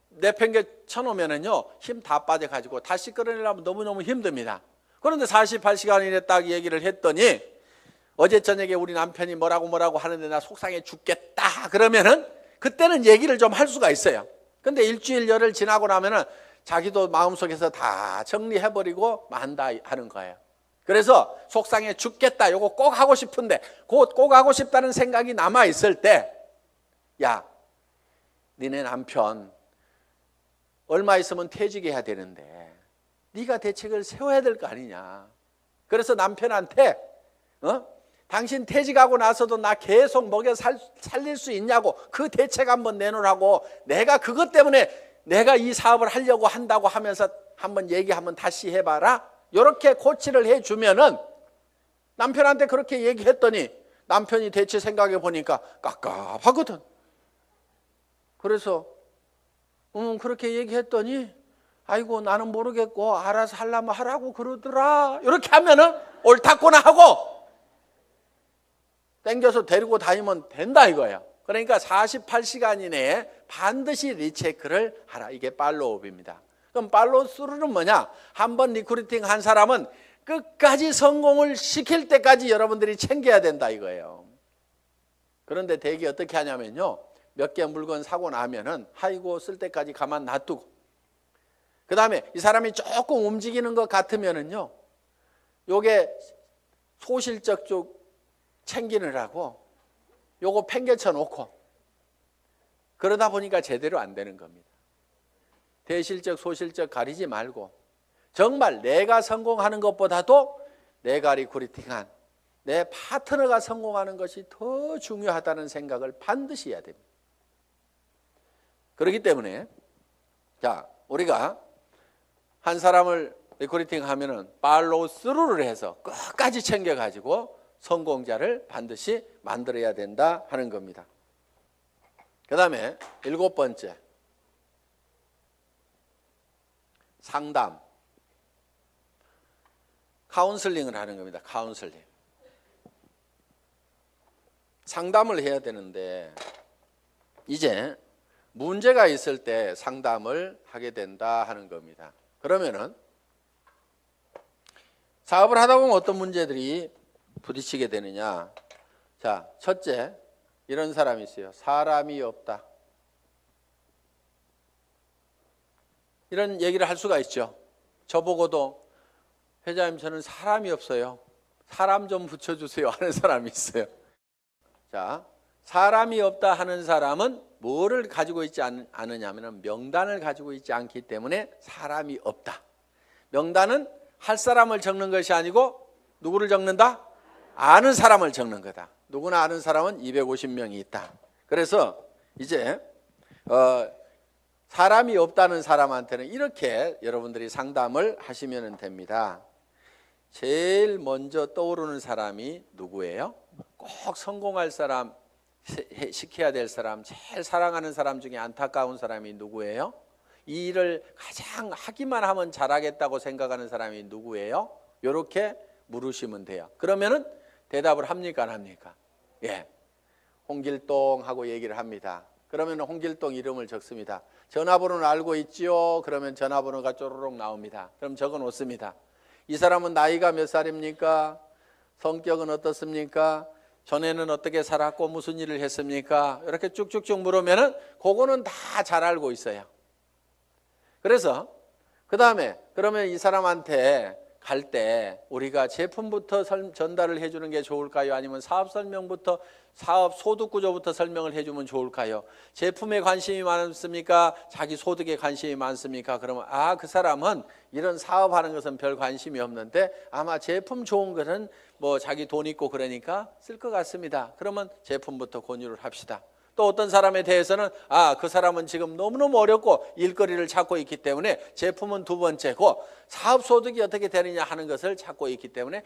내팽개 쳐놓으면은요 힘 다 빠져가지고 다시 끌어내려면 너무너무 힘듭니다. 그런데 48시간 이내 딱 얘기를 했더니 어제 저녁에 우리 남편이 뭐라고 하는데 나 속상해 죽겠다 그러면은 그때는 얘기를 좀 할 수가 있어요. 근데 일주일 열흘 지나고 나면은 자기도 마음속에서 다 정리해버리고 만다 하는 거예요. 그래서 속상해 죽겠다 요거 꼭 하고 싶은데 꼭 하고 싶다는 생각이 남아있을 때, 야 니네 남편 얼마 있으면 퇴직해야 되는데 네가 대책을 세워야 될 거 아니냐. 그래서 남편한테 당신 퇴직하고 나서도 나 계속 먹여 살릴 수 있냐고 그 대책 한번 내놓으라고, 내가 그것 때문에 내가 이 사업을 하려고 한다고 하면서 한번 얘기 한번 다시 해봐라. 이렇게 코치를 해주면은 남편한테 그렇게 얘기했더니 남편이 대체 생각해 보니까 깝깝하거든. 그래서 그렇게 얘기했더니 아이고 나는 모르겠고 알아서 하려면 하라고 그러더라. 이렇게 하면은 옳다구나 하고 땡겨서 데리고 다니면 된다 이거예요. 그러니까 48시간 이내에 반드시 리체크를 하라. 이게 팔로우업입니다. 그럼 팔로우 스루는 뭐냐? 한번 리크루팅 한 사람은 끝까지 성공을 시킬 때까지 여러분들이 챙겨야 된다 이거예요. 그런데 대개 어떻게 하냐면요, 몇 개 물건 사고 나면은 아이고 쓸 때까지 가만 놔두고, 그 다음에 이 사람이 조금 움직이는 것 같으면은요, 요게 소실적 쪽 챙기느라고 요거 팽개쳐 놓고 그러다 보니까 제대로 안 되는 겁니다. 대실적 소실적 가리지 말고 정말 내가 성공하는 것보다도 내가 리크루팅한 내 파트너가 성공하는 것이 더 중요하다는 생각을 반드시 해야 됩니다. 그렇기 때문에 자, 우리가 한 사람을 리크루팅 하면은 팔로우 스루를 해서 끝까지 챙겨가지고 성공자를 반드시 만들어야 된다 하는 겁니다. 그 다음에 7번째, 상담, 카운슬링을 하는 겁니다. 카운슬링. 상담을 해야 되는데 이제 문제가 있을 때 상담을 하게 된다 하는 겁니다. 그러면은 사업을 하다 보면 어떤 문제들이 부딪히게 되느냐. 자, 첫째, 이런 사람이 있어요. 사람이 없다. 이런 얘기를 할 수가 있죠. 저보고도 회장님 저는 사람이 없어요. 사람 좀 붙여주세요 하는 사람이 있어요. 자, 사람이 없다 하는 사람은 뭐를 가지고 있지 않느냐면 명단을 가지고 있지 않기 때문에 사람이 없다. 명단은 할 사람을 적는 것이 아니고 누구를 적는다? 아는 사람을 적는 거다. 누구나 아는 사람은 250명이 있다. 그래서 이제 사람이 없다는 사람한테는 이렇게 여러분들이 상담을 하시면 됩니다. 제일 먼저 떠오르는 사람이 누구예요? 꼭 성공할 사람, 시켜야 될 사람, 제일 사랑하는 사람 중에 안타까운 사람이 누구예요? 이 일을 가장 하기만 하면 잘하겠다고 생각하는 사람이 누구예요? 이렇게 물으시면 돼요. 그러면은 대답을 합니까 안 합니까? 예, 홍길동 하고 얘기를 합니다. 그러면 홍길동 이름을 적습니다. 전화번호는 알고 있지요? 그러면 전화번호가 쪼르륵 나옵니다. 그럼 적어 놓습니다. 이 사람은 나이가 몇 살입니까? 성격은 어떻습니까? 전에는 어떻게 살았고 무슨 일을 했습니까? 이렇게 쭉쭉쭉 물으면은 그거는 다 잘 알고 있어요. 그래서 그 다음에 그러면 이 사람한테 갈 때 우리가 제품부터 전달을 해주는 게 좋을까요? 아니면 사업 설명부터 사업 소득 구조부터 설명을 해주면 좋을까요? 제품에 관심이 많습니까? 자기 소득에 관심이 많습니까? 그러면 그 사람은 이런 사업하는 것은 별 관심이 없는데 아마 제품 좋은 거는 뭐 자기 돈 있고 그러니까 쓸 것 같습니다. 그러면 제품부터 권유를 합시다. 또 어떤 사람에 대해서는 그 사람은 지금 너무너무 어렵고 일거리를 찾고 있기 때문에 제품은 두 번째고 사업 소득이 어떻게 되느냐 하는 것을 찾고 있기 때문에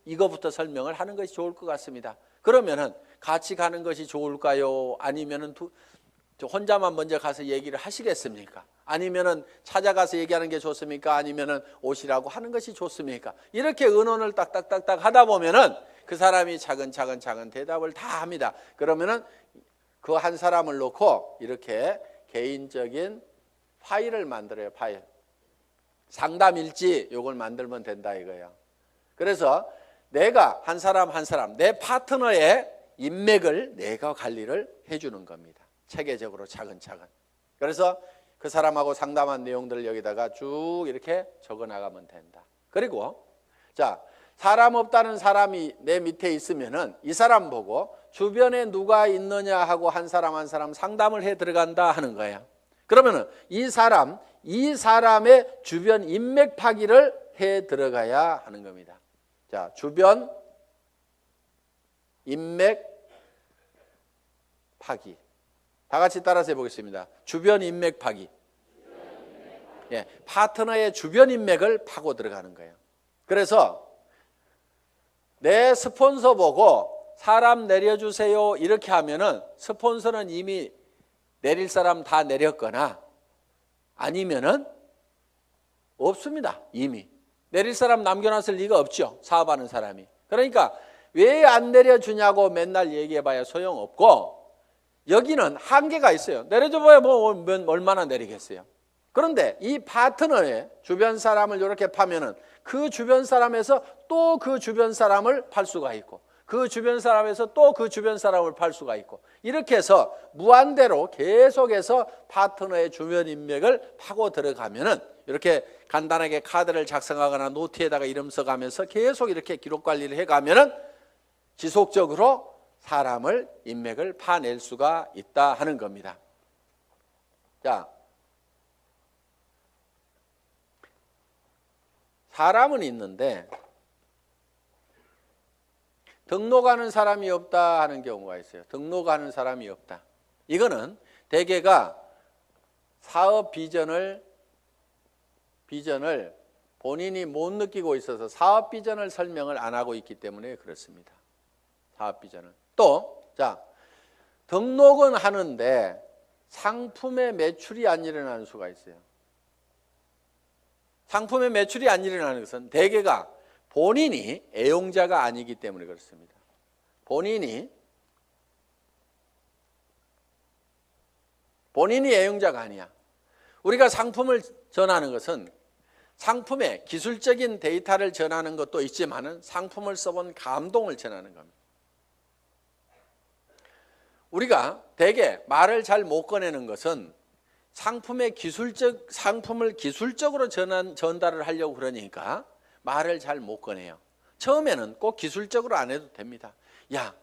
이거부터 설명을 하는 것이 좋을 것 같습니다. 그러면은 같이 가는 것이 좋을까요? 아니면은 혼자만 먼저 가서 얘기를 하시겠습니까? 아니면은 찾아가서 얘기하는 게 좋습니까? 아니면은 오시라고 하는 것이 좋습니까? 이렇게 의논을 딱딱딱딱 하다 보면은 그 사람이 차근차근 대답을 다 합니다. 그러면은 그 한 사람을 놓고 이렇게 개인적인 파일을 만들어요. 파일. 상담일지 요걸 만들면 된다 이거예요. 그래서 내가 한 사람 내 파트너의 인맥을 내가 관리를 해주는 겁니다. 체계적으로 차근차근. 그래서 그 사람하고 상담한 내용들을 여기다가 쭉 이렇게 적어 나가면 된다. 그리고 자, 사람 없다는 사람이 내 밑에 있으면은 이 사람 보고 주변에 누가 있느냐 하고 한 사람 상담을 해 들어간다 하는 거예요. 그러면은 이 사람의 주변 인맥 파기를 해 들어가야 하는 겁니다. 자, 주변 인맥 파기. 다 같이 따라서 해보겠습니다. 주변 인맥 파기. 예, 파트너의 주변 인맥을 파고 들어가는 거예요. 그래서 내 스폰서 보고 사람 내려주세요 이렇게 하면은 스폰서는 이미 내릴 사람 다 내렸거나 아니면은 없습니다. 이미 내릴 사람 남겨놨을 리가 없죠. 사업하는 사람이. 그러니까 왜 안 내려주냐고 맨날 얘기해봐야 소용없고 여기는 한계가 있어요. 내려줘봐야 뭐 얼마나 내리겠어요. 그런데 이 파트너의 주변 사람을 이렇게 파면은 그 주변 사람에서 또 그 주변 사람을 팔 수가 있고 그 주변 사람에서 또 그 주변 사람을 팔 수가 있고 이렇게 해서 무한대로 계속해서 파트너의 주변 인맥을 파고 들어가면은 이렇게 간단하게 카드를 작성하거나 노트에다가 이름 써가면서 계속 이렇게 기록 관리를 해가면은 지속적으로 사람을 인맥을 파낼 수가 있다 하는 겁니다. 자, 사람은 있는데 등록하는 사람이 없다 하는 경우가 있어요. 등록하는 사람이 없다. 이거는 대개가 사업 비전을 본인이 못 느끼고 있어서 사업 비전을 설명을 안 하고 있기 때문에 그렇습니다. 사업 비전을. 또, 자, 등록은 하는데 상품의 매출이 안 일어나는 수가 있어요. 상품의 매출이 안 일어나는 것은 대개가 본인이 애용자가 아니기 때문에 그렇습니다. 본인이 애용자가 아니야. 우리가 상품을 전하는 것은 상품의 기술적인 데이터를 전하는 것도 있지만은 상품을 써본 감동을 전하는 겁니다. 우리가 대개 말을 잘 못 꺼내는 것은 상품을 기술적으로 전달을 하려고 그러니까 말을 잘 못 꺼내요. 처음에는 꼭 기술적으로 안 해도 됩니다. 야,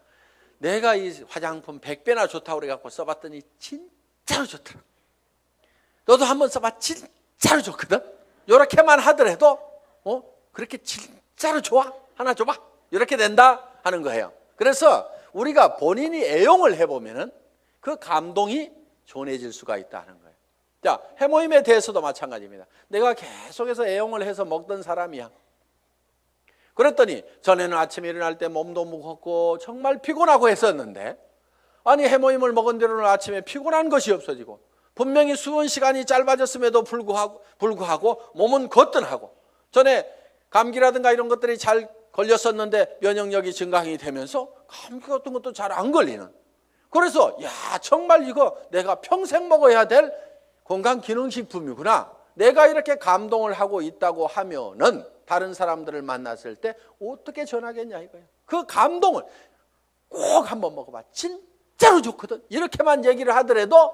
내가 이 화장품 100배나 좋다고 그래갖고 써봤더니 진짜로 좋더라. 너도 한번 써봐. 진짜로 좋거든. 이렇게만 하더라도 그렇게 진짜로 좋아? 하나 줘봐. 이렇게 된다 하는 거예요. 그래서 우리가 본인이 애용을 해보면은 그 감동이 전해질 수가 있다는 거예요. 자, 해모임에 대해서도 마찬가지입니다. 내가 계속해서 애용을 해서 먹던 사람이야. 그랬더니 전에는 아침에 일어날 때 몸도 무겁고 정말 피곤하고 했었는데, 아니 해모임을 먹은 뒤로는 아침에 피곤한 것이 없어지고 분명히 수면 시간이 짧아졌음에도 불구하고 몸은 거뜬하고, 전에 감기라든가 이런 것들이 잘 걸렸었는데 면역력이 증강이 되면서 감기 같은 것도 잘 안 걸리는, 그래서 야, 정말 이거 내가 평생 먹어야 될 건강기능식품이구나. 내가 이렇게 감동을 하고 있다고 하면은 다른 사람들을 만났을 때 어떻게 전하겠냐 이거예요. 그 감동을 꼭 한번 먹어봐. 진짜로 좋거든. 이렇게만 얘기를 하더라도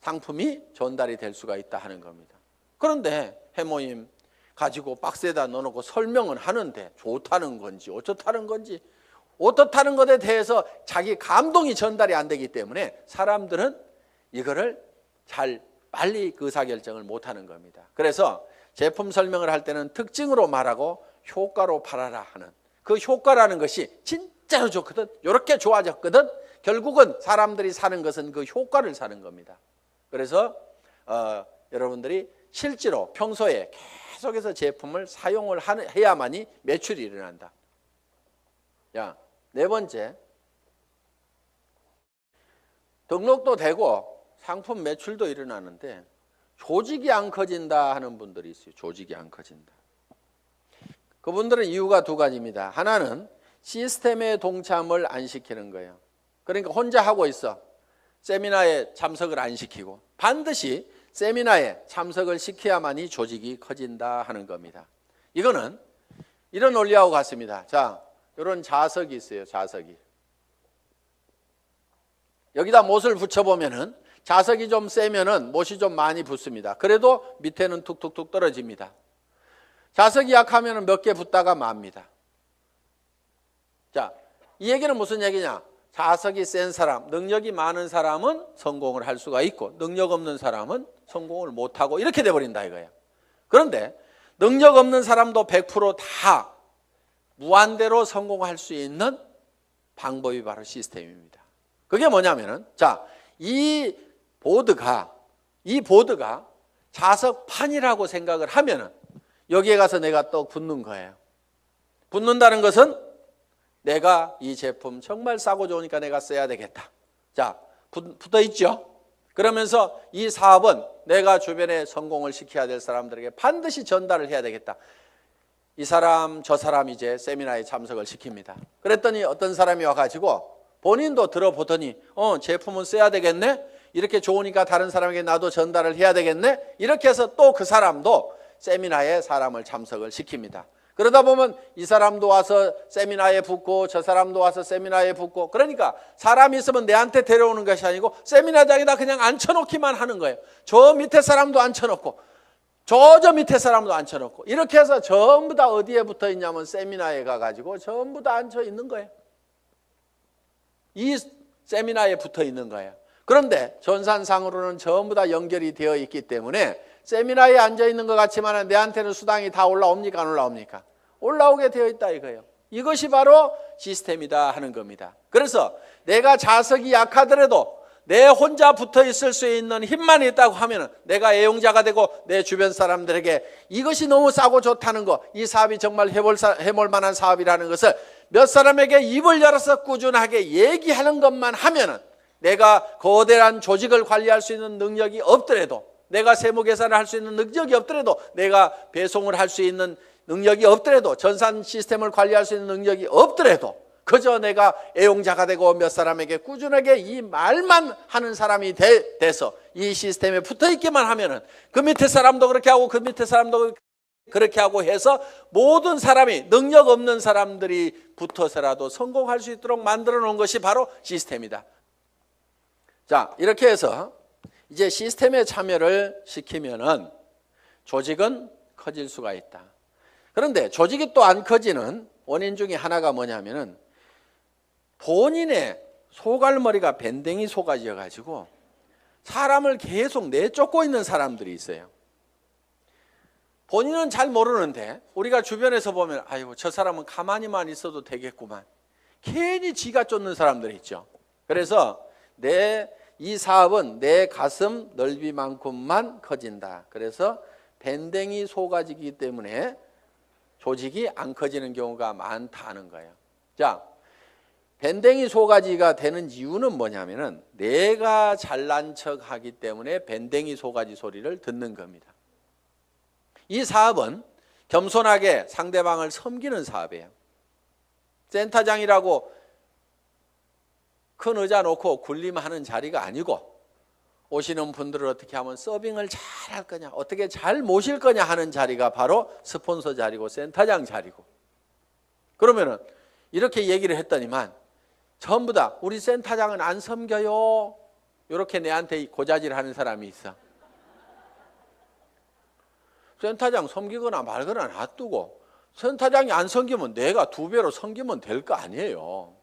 상품이 전달이 될 수가 있다 하는 겁니다. 그런데 해모임 가지고 박스에다 넣어놓고 설명은 하는데 좋다는 건지 어쩌다는 건지, 어떻다는 것에 대해서 자기 감동이 전달이 안 되기 때문에 사람들은 이거를 잘 빨리 의사결정을 못하는 겁니다. 그래서 제품 설명을 할 때는 특징으로 말하고 효과로 팔아라 하는, 그 효과라는 것이 진짜로 좋거든, 이렇게 좋아졌거든, 결국은 사람들이 사는 것은 그 효과를 사는 겁니다. 그래서 여러분들이 실제로 평소에 계속해서 제품을 사용을 해야만이 매출이 일어난다. 야, 네 번째, 등록도 되고 상품 매출도 일어나는데 조직이 안 커진다 하는 분들이 있어요. 조직이 안 커진다. 그분들은 이유가 두 가지입니다. 하나는 시스템에 동참을 안 시키는 거예요. 그러니까 혼자 하고 있어. 세미나에 참석을 안 시키고, 반드시 세미나에 참석을 시켜야만이 조직이 커진다 하는 겁니다. 이거는 이런 원리하고 같습니다. 자, 이런 자석이 있어요. 자석이. 여기다 못을 붙여보면은 자석이 좀 세면은 못이 좀 많이 붙습니다. 그래도 밑에는 툭툭툭 떨어집니다. 자석이 약하면은 몇 개 붙다가 맙니다. 자, 이 얘기는 무슨 얘기냐? 자석이 센 사람, 능력이 많은 사람은 성공을 할 수가 있고 능력 없는 사람은 성공을 못하고 이렇게 돼버린다 이거예요. 그런데 능력 없는 사람도 100% 무한대로 성공할 수 있는 방법이 바로 시스템입니다. 그게 뭐냐면은, 자, 이 보드가 자석판이라고 생각을 하면은 여기에 가서 내가 떡 붙는 거예요. 붙는다는 것은 내가 이 제품 정말 싸고 좋으니까 내가 써야 되겠다. 자, 붙어 있죠? 그러면서 이 사업은 내가 주변에 성공을 시켜야 될 사람들에게 반드시 전달을 해야 되겠다. 이 사람 저 사람 이제 세미나에 참석을 시킵니다. 그랬더니 어떤 사람이 와가지고 본인도 들어보더니 제품은 써야 되겠네, 이렇게 좋으니까 다른 사람에게 나도 전달을 해야 되겠네, 이렇게 해서 또 그 사람도 세미나에 사람을 참석을 시킵니다. 그러다 보면 이 사람도 와서 세미나에 붙고 저 사람도 와서 세미나에 붙고, 그러니까 사람이 있으면 내한테 데려오는 것이 아니고 세미나장에다 그냥 앉혀놓기만 하는 거예요. 저 밑에 사람도 앉혀놓고 저 밑에 사람도 앉혀놓고, 이렇게 해서 전부 다 어디에 붙어 있냐면 세미나에 가가지고 전부 다 앉혀 있는 거예요. 이 세미나에 붙어 있는 거예요. 그런데 전산상으로는 전부 다 연결이 되어 있기 때문에 세미나에 앉아 있는 것 같지만 내한테는 수당이 다 올라옵니까? 안 올라옵니까? 올라오게 되어 있다 이거예요. 이것이 바로 시스템이다 하는 겁니다. 그래서 내가 자석이 약하더라도 내 혼자 붙어 있을 수 있는 힘만 있다고 하면 내가 애용자가 되고 내 주변 사람들에게 이것이 너무 싸고 좋다는 거, 이 사업이 정말 해볼 만한 사업이라는 것을 몇 사람에게 입을 열어서 꾸준하게 얘기하는 것만 하면은, 내가 거대한 조직을 관리할 수 있는 능력이 없더라도, 내가 세무 계산을 할 수 있는 능력이 없더라도, 내가 배송을 할 수 있는 능력이 없더라도, 전산 시스템을 관리할 수 있는 능력이 없더라도, 그저 내가 애용자가 되고 몇 사람에게 꾸준하게 이 말만 하는 사람이 돼서 이 시스템에 붙어 있기만 하면은 그 밑에 사람도 그렇게 하고 그 밑에 사람도 그렇게 하고 해서 모든 사람이, 능력 없는 사람들이 붙어서라도 성공할 수 있도록 만들어 놓은 것이 바로 시스템이다. 자, 이렇게 해서 이제 시스템에 참여를 시키면은 조직은 커질 수가 있다. 그런데 조직이 또 안 커지는 원인 중에 하나가 뭐냐면은 본인의 소갈머리가 밴댕이 소가지여가지고 사람을 계속 내쫓고 있는 사람들이 있어요. 본인은 잘 모르는데 우리가 주변에서 보면 아이고 저 사람은 가만히만 있어도 되겠구만. 괜히 지가 쫓는 사람들이 있죠. 그래서 이 사업은 내 가슴 넓이만큼만 커진다. 그래서 밴댕이 소가지이기 때문에 조직이 안 커지는 경우가 많다는 거예요. 자, 밴댕이 소가지가 되는 이유는 뭐냐면은 내가 잘난 척 하기 때문에 밴댕이 소가지 소리를 듣는 겁니다. 이 사업은 겸손하게 상대방을 섬기는 사업이에요. 센터장이라고 큰 의자 놓고 군림하는 자리가 아니고 오시는 분들을 어떻게 하면 서빙을 잘 할 거냐, 어떻게 잘 모실 거냐 하는 자리가 바로 스폰서 자리고 센터장 자리고. 그러면은 이렇게 얘기를 했더니만 전부 다 우리 센터장은 안 섬겨요. 이렇게 내한테 고자질 하는 사람이 있어. 센터장 섬기거나 말거나 놔두고 센터장이 안 섬기면 내가 2배로 섬기면 될 거 아니에요.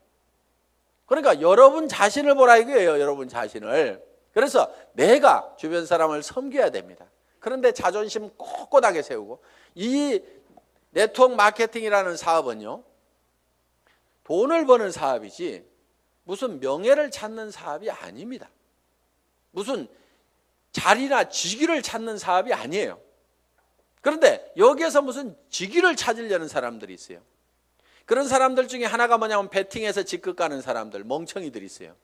그러니까 여러분 자신을 보라 이거예요. 여러분 자신을. 그래서 내가 주변 사람을 섬겨야 됩니다. 그런데 자존심 꼿꼿하게 세우고, 이 네트워크 마케팅이라는 사업은요, 돈을 버는 사업이지 무슨 명예를 찾는 사업이 아닙니다. 무슨 자리나 직위를 찾는 사업이 아니에요. 그런데 여기에서 무슨 직위를 찾으려는 사람들이 있어요. 그런 사람들 중에 하나가 뭐냐면 베팅해서 직급 가는 사람들, 멍청이들이 있어요.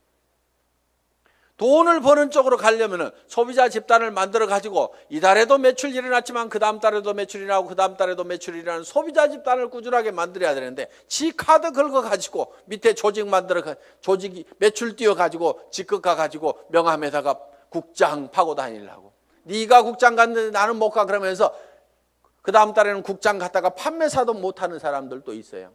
돈을 버는 쪽으로 가려면 소비자 집단을 만들어 가지고 이달에도 매출이 일어났지만 그 다음 달에도 매출이 일어나고 그 다음 달에도 매출이 일어나는 소비자 집단을 꾸준하게 만들어야 되는데, 지 카드 긁어 가지고 밑에 조직 만들어 조직이 매출 띄워 가지고 직급 가 가지고 명함에다가 국장 파고 다니려고. 네가 국장 갔는데 나는 못 가 그러면서 그 다음 달에는 국장 갔다가 판매사도 못하는 사람들도 있어요.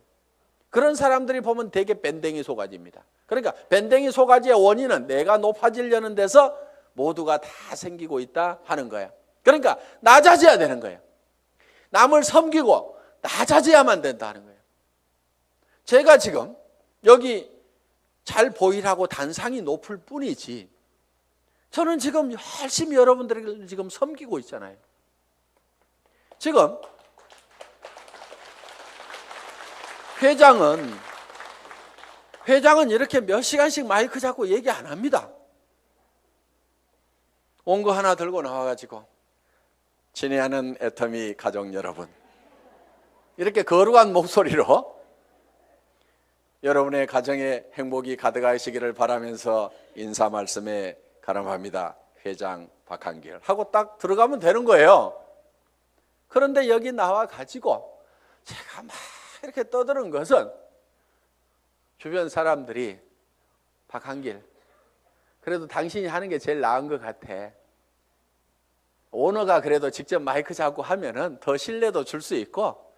그런 사람들이 보면 되게 밴댕이 소가지입니다. 그러니까 밴댕이 소가지의 원인은 내가 높아지려는 데서 모두가 다 생기고 있다 하는 거예요. 그러니까 낮아져야 되는 거예요. 남을 섬기고 낮아져야만 된다는 거예요. 제가 지금 여기 잘 보이라고 단상이 높을 뿐이지 저는 지금 열심히 여러분들을 지금 섬기고 있잖아요. 지금 회장은 이렇게 몇 시간씩 마이크 잡고 얘기 안 합니다. 온 거 하나 들고 나와가지고 친애하는 애터미 가족 여러분, 이렇게 거룩한 목소리로 여러분의 가정에 행복이 가득하시기를 바라면서 인사 말씀에 가름합니다. 회장 박한길 하고 딱 들어가면 되는 거예요. 그런데 여기 나와가지고 제가 막 이렇게 떠드는 것은 주변 사람들이 박한길, 그래도 당신이 하는 게 제일 나은 것 같아. 오너가 그래도 직접 마이크 잡고 하면은 더 신뢰도 줄 수 있고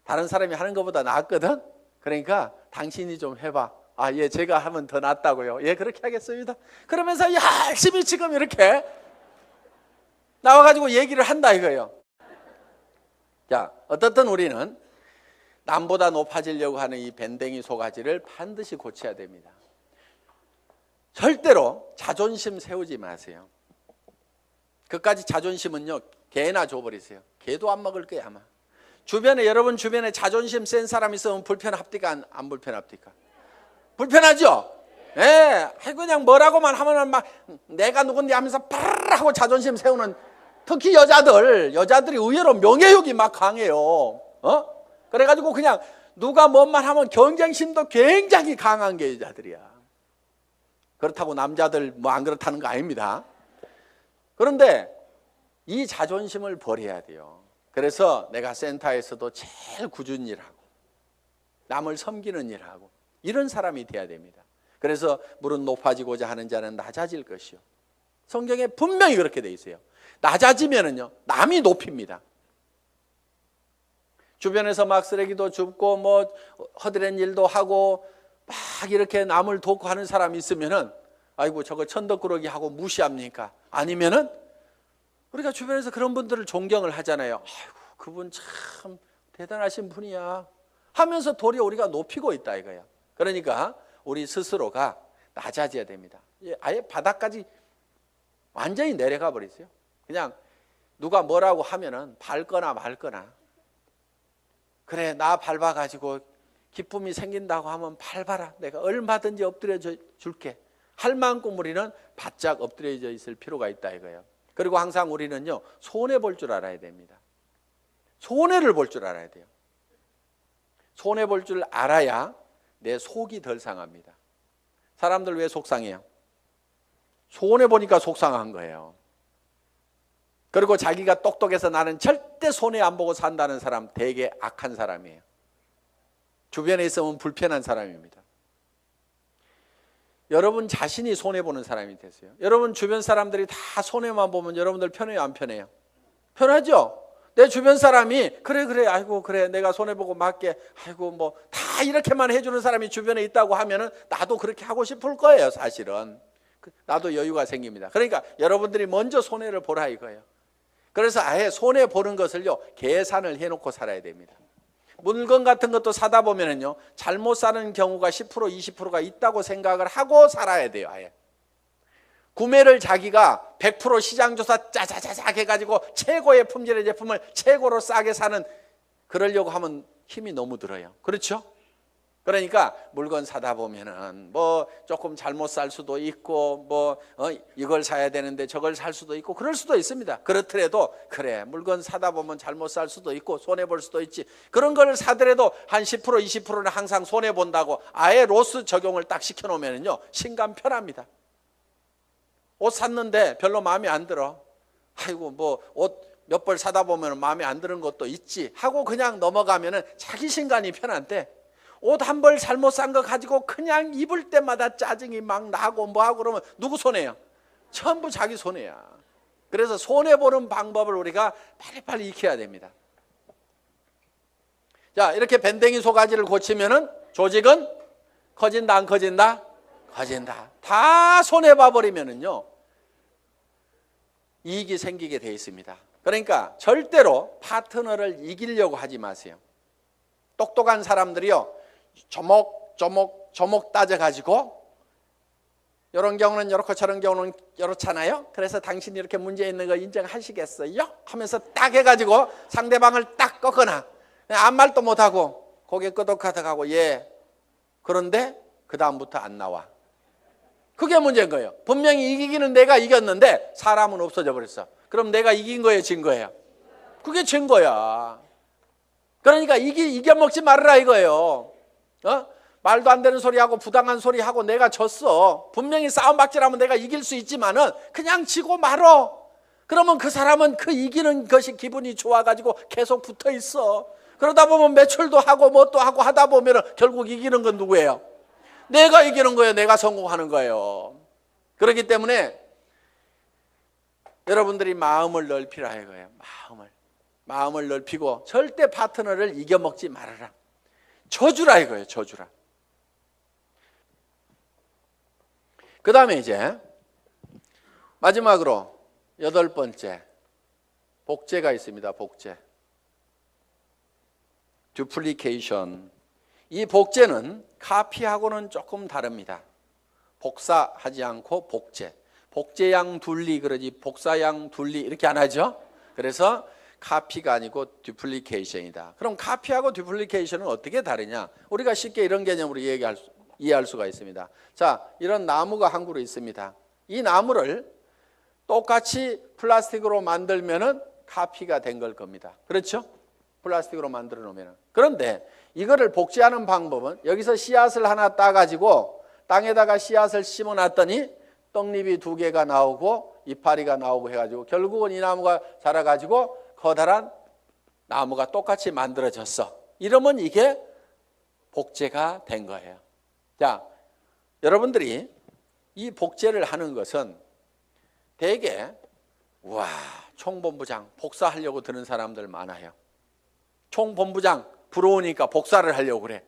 다른 사람이 하는 것보다 낫거든. 그러니까 당신이 좀 해봐. 아, 예, 제가 하면 더 낫다고요. 예, 그렇게 하겠습니다. 그러면서 열심히 지금 이렇게 나와가지고 얘기를 한다 이거예요. 자, 어떻든 우리는 남보다 높아지려고 하는 이 밴댕이 소가지를 반드시 고쳐야 됩니다. 절대로 자존심 세우지 마세요. 그까지 자존심은요, 개나 줘버리세요. 개도 안 먹을 거야 아마. 여러분 주변에 자존심 센 사람 있으면 불편합니까? 안 불편합니까? 불편하죠? 예, 그냥 뭐라고만 하면 막 내가 누군데 하면서 파르르 하고 자존심 세우는, 특히 여자들이 의외로 명예욕이 막 강해요. 그래가지고 그냥 누가 뭔만 하면 경쟁심도 굉장히 강한 게 여자들이야. 그렇다고 남자들 뭐 안 그렇다는 거 아닙니다. 그런데 이 자존심을 버려야 돼요. 그래서 내가 센터에서도 제일 꾸준히 일하고 남을 섬기는 일하고 이런 사람이 돼야 됩니다. 그래서 무릇 높아지고자 하는 자는 낮아질 것이요. 성경에 분명히 그렇게 돼 있어요. 낮아지면은요, 남이 높입니다. 주변에서 막 쓰레기도 줍고 뭐 허드렛 일도 하고 막 이렇게 남을 돕고 하는 사람이 있으면은 아이고 저거 천덕꾸러기 하고 무시합니까? 아니면은 우리가 주변에서 그런 분들을 존경을 하잖아요. 아이고 그분 참 대단하신 분이야 하면서 도리어 우리가 높이고 있다 이거야. 그러니까 우리 스스로가 낮아져야 됩니다. 아예 바닥까지 완전히 내려가 버리세요. 그냥 누가 뭐라고 하면은 밟거나 말거나. 그래, 나 밟아가지고 기쁨이 생긴다고 하면 밟아라. 내가 얼마든지 엎드려 줄게. 할 만큼 우리는 바짝 엎드려져 있을 필요가 있다 이거예요. 그리고 항상 우리는요, 손해 볼 줄 알아야 됩니다. 손해를 볼 줄 알아야 돼요. 손해 볼 줄 알아야 내 속이 덜 상합니다. 사람들 왜 속상해요? 손해 보니까 속상한 거예요. 그리고 자기가 똑똑해서 나는 절대 손해 안 보고 산다는 사람 되게 악한 사람이에요. 주변에 있으면 불편한 사람입니다. 여러분 자신이 손해보는 사람이 되세요. 여러분 주변 사람들이 다 손해만 보면 여러분들 편해요, 안 편해요? 편하죠? 내 주변 사람이 그래 아이고 그래 내가 손해보고 말게 아이고 뭐 다 이렇게만 해주는 사람이 주변에 있다고 하면은 나도 그렇게 하고 싶을 거예요. 사실은 나도 여유가 생깁니다. 그러니까 여러분들이 먼저 손해를 보라 이거예요. 그래서 아예 손해 보는 것을요 계산을 해놓고 살아야 됩니다. 물건 같은 것도 사다 보면은요 잘못 사는 경우가 10% 20%가 있다고 생각을 하고 살아야 돼요. 아예 구매를 자기가 100% 시장조사 짜자자작 해가지고 최고의 품질의 제품을 최고로 싸게 사는 그러려고 하면 힘이 너무 들어요. 그렇죠? 그러니까 물건 사다 보면은 뭐 조금 잘못 살 수도 있고 뭐 이걸 사야 되는데 저걸 살 수도 있고 그럴 수도 있습니다. 그렇더라도 그래 물건 사다 보면 잘못 살 수도 있고 손해 볼 수도 있지. 그런 걸 사더라도 한 10% 20%는 항상 손해 본다고 아예 로스 적용을 딱 시켜 놓으면은요 신감 편합니다. 옷 샀는데 별로 마음에 안 들어. 아이고 뭐 옷 몇 벌 사다 보면 마음에 안 드는 것도 있지 하고 그냥 넘어가면은 자기 신간이 편한데 옷 한 벌 잘못 산 거 가지고 그냥 입을 때마다 짜증이 막 나고 뭐하고 그러면 누구 손해요? 전부 자기 손해야. 그래서 손해보는 방법을 우리가 빨리빨리 익혀야 됩니다. 자, 이렇게 밴댕이 소가지를 고치면은 조직은 커진다 안 커진다? 커진다. 다 손해봐 버리면은요 이익이 생기게 돼 있습니다. 그러니까 절대로 파트너를 이기려고 하지 마세요. 똑똑한 사람들이요 조목 따져가지고 이런 경우는 이렇고 저런 경우는 이렇잖아요. 그래서 당신이 이렇게 문제 있는 거 인정하시겠어요? 하면서 딱 해가지고 상대방을 딱 꺾거나 아무 말도 못하고 고개 끄덕하다가고 예 그런데 그 다음부터 안 나와. 그게 문제인 거예요. 분명히 이기기는 내가 이겼는데 사람은 없어져 버렸어. 그럼 내가 이긴 거예요 진 거예요? 그게 진 거야. 그러니까 이겨먹지 말아라 이거예요. 말도 안 되는 소리하고 부당한 소리하고 내가 졌어. 분명히 싸움박질하면 내가 이길 수 있지만은 그냥 지고 말어. 그러면 그 사람은 그 이기는 것이 기분이 좋아가지고 계속 붙어 있어. 그러다 보면 매출도 하고 뭣도 하고 하다 보면은 결국 이기는 건 누구예요? 내가 이기는 거예요. 내가 성공하는 거예요. 그렇기 때문에 여러분들이 마음을 넓히라 이거예요. 마음을 넓히고 절대 파트너를 이겨먹지 말아라. 져주라 이거예요. 져주라. 그 다음에 이제 마지막으로 8번째 복제가 있습니다. 복제. 듀플리케이션. 이 복제는 카피하고는 조금 다릅니다. 복사하지 않고 복제. 복제양 둘리 그러지 복사양 둘리 이렇게 안 하죠. 그래서 카피가 아니고 듀플리케이션이다. 그럼 카피하고 듀플리케이션은 어떻게 다르냐? 우리가 쉽게 이런 개념으로 이해할 수가 있습니다. 자, 이런 나무가 한 그루 있습니다. 이 나무를 똑같이 플라스틱으로 만들면은 카피가 된 걸 겁니다. 그렇죠? 플라스틱으로 만들어 놓으면. 그런데 이거를 복제하는 방법은 여기서 씨앗을 하나 따가지고 땅에다가 씨앗을 심어 놨더니 떡잎이 2개가 나오고 이파리가 나오고 해가지고 결국은 이 나무가 자라가지고 커다란 나무가 똑같이 만들어졌어. 이러면 이게 복제가 된 거예요. 자, 여러분들이 이 복제를 하는 것은 대개 와 총본부장 복사하려고 드는 사람들 많아요. 총본부장 부러우니까 복사를 하려고 그래.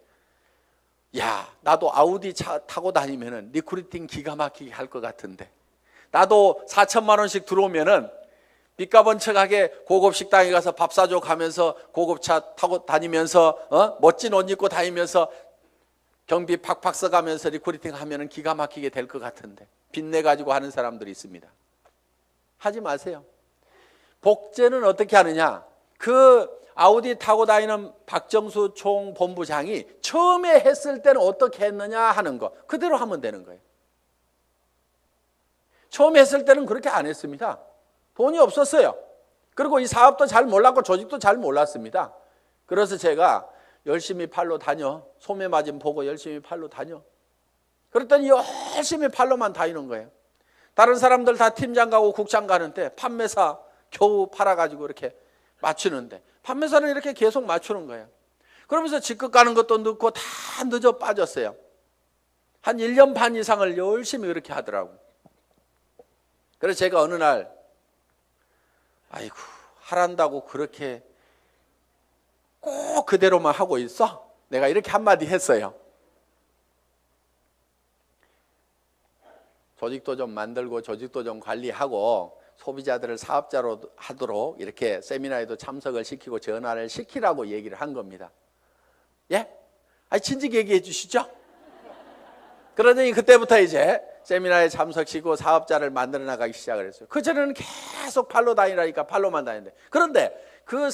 야, 나도 아우디 차 타고 다니면은 리크루팅 기가 막히게 할 것 같은데 나도 4천만 원씩 들어오면은 빚값은 척하게 고급 식당에 가서 밥 사줘 가면서 고급차 타고 다니면서 멋진 옷 입고 다니면서 경비 팍팍 써가면서 리크루팅 하면은 기가 막히게 될 것 같은데 빚내 가지고 하는 사람들이 있습니다. 하지 마세요. 복제는 어떻게 하느냐? 그 아우디 타고 다니는 박정수 총본부장이 처음에 했을 때는 어떻게 했느냐 하는 거 그대로 하면 되는 거예요. 처음에 했을 때는 그렇게 안 했습니다. 돈이 없었어요. 그리고 이 사업도 잘 몰랐고 조직도 잘 몰랐습니다. 그래서 제가 열심히 팔로 다녀. 소매 마진 보고 열심히 팔로 다녀. 그랬더니 열심히 팔로만 다니는 거예요. 다른 사람들 다 팀장 가고 국장 가는데 판매사 겨우 팔아가지고 이렇게 맞추는데 판매사는 이렇게 계속 맞추는 거예요. 그러면서 직급 가는 것도 늦고 다 늦어 빠졌어요. 한 1년 반 이상을 열심히 그렇게 하더라고요. 그래서 제가 어느 날 아이고 하란다고 그렇게 꼭 그대로만 하고 있어? 내가 이렇게 한마디 했어요. 조직도 좀 만들고 조직도 좀 관리하고 소비자들을 사업자로 하도록 이렇게 세미나에도 참석을 시키고 전화를 시키라고 얘기를 한 겁니다. 예? 아니 진즉 얘기해 주시죠. 그러더니 그때부터 이제 세미나에 참석시키고 사업자를 만들어 나가기 시작을 했어요. 그전에는 계속 팔로 다니라니까 팔로만 다니는데 그런데 그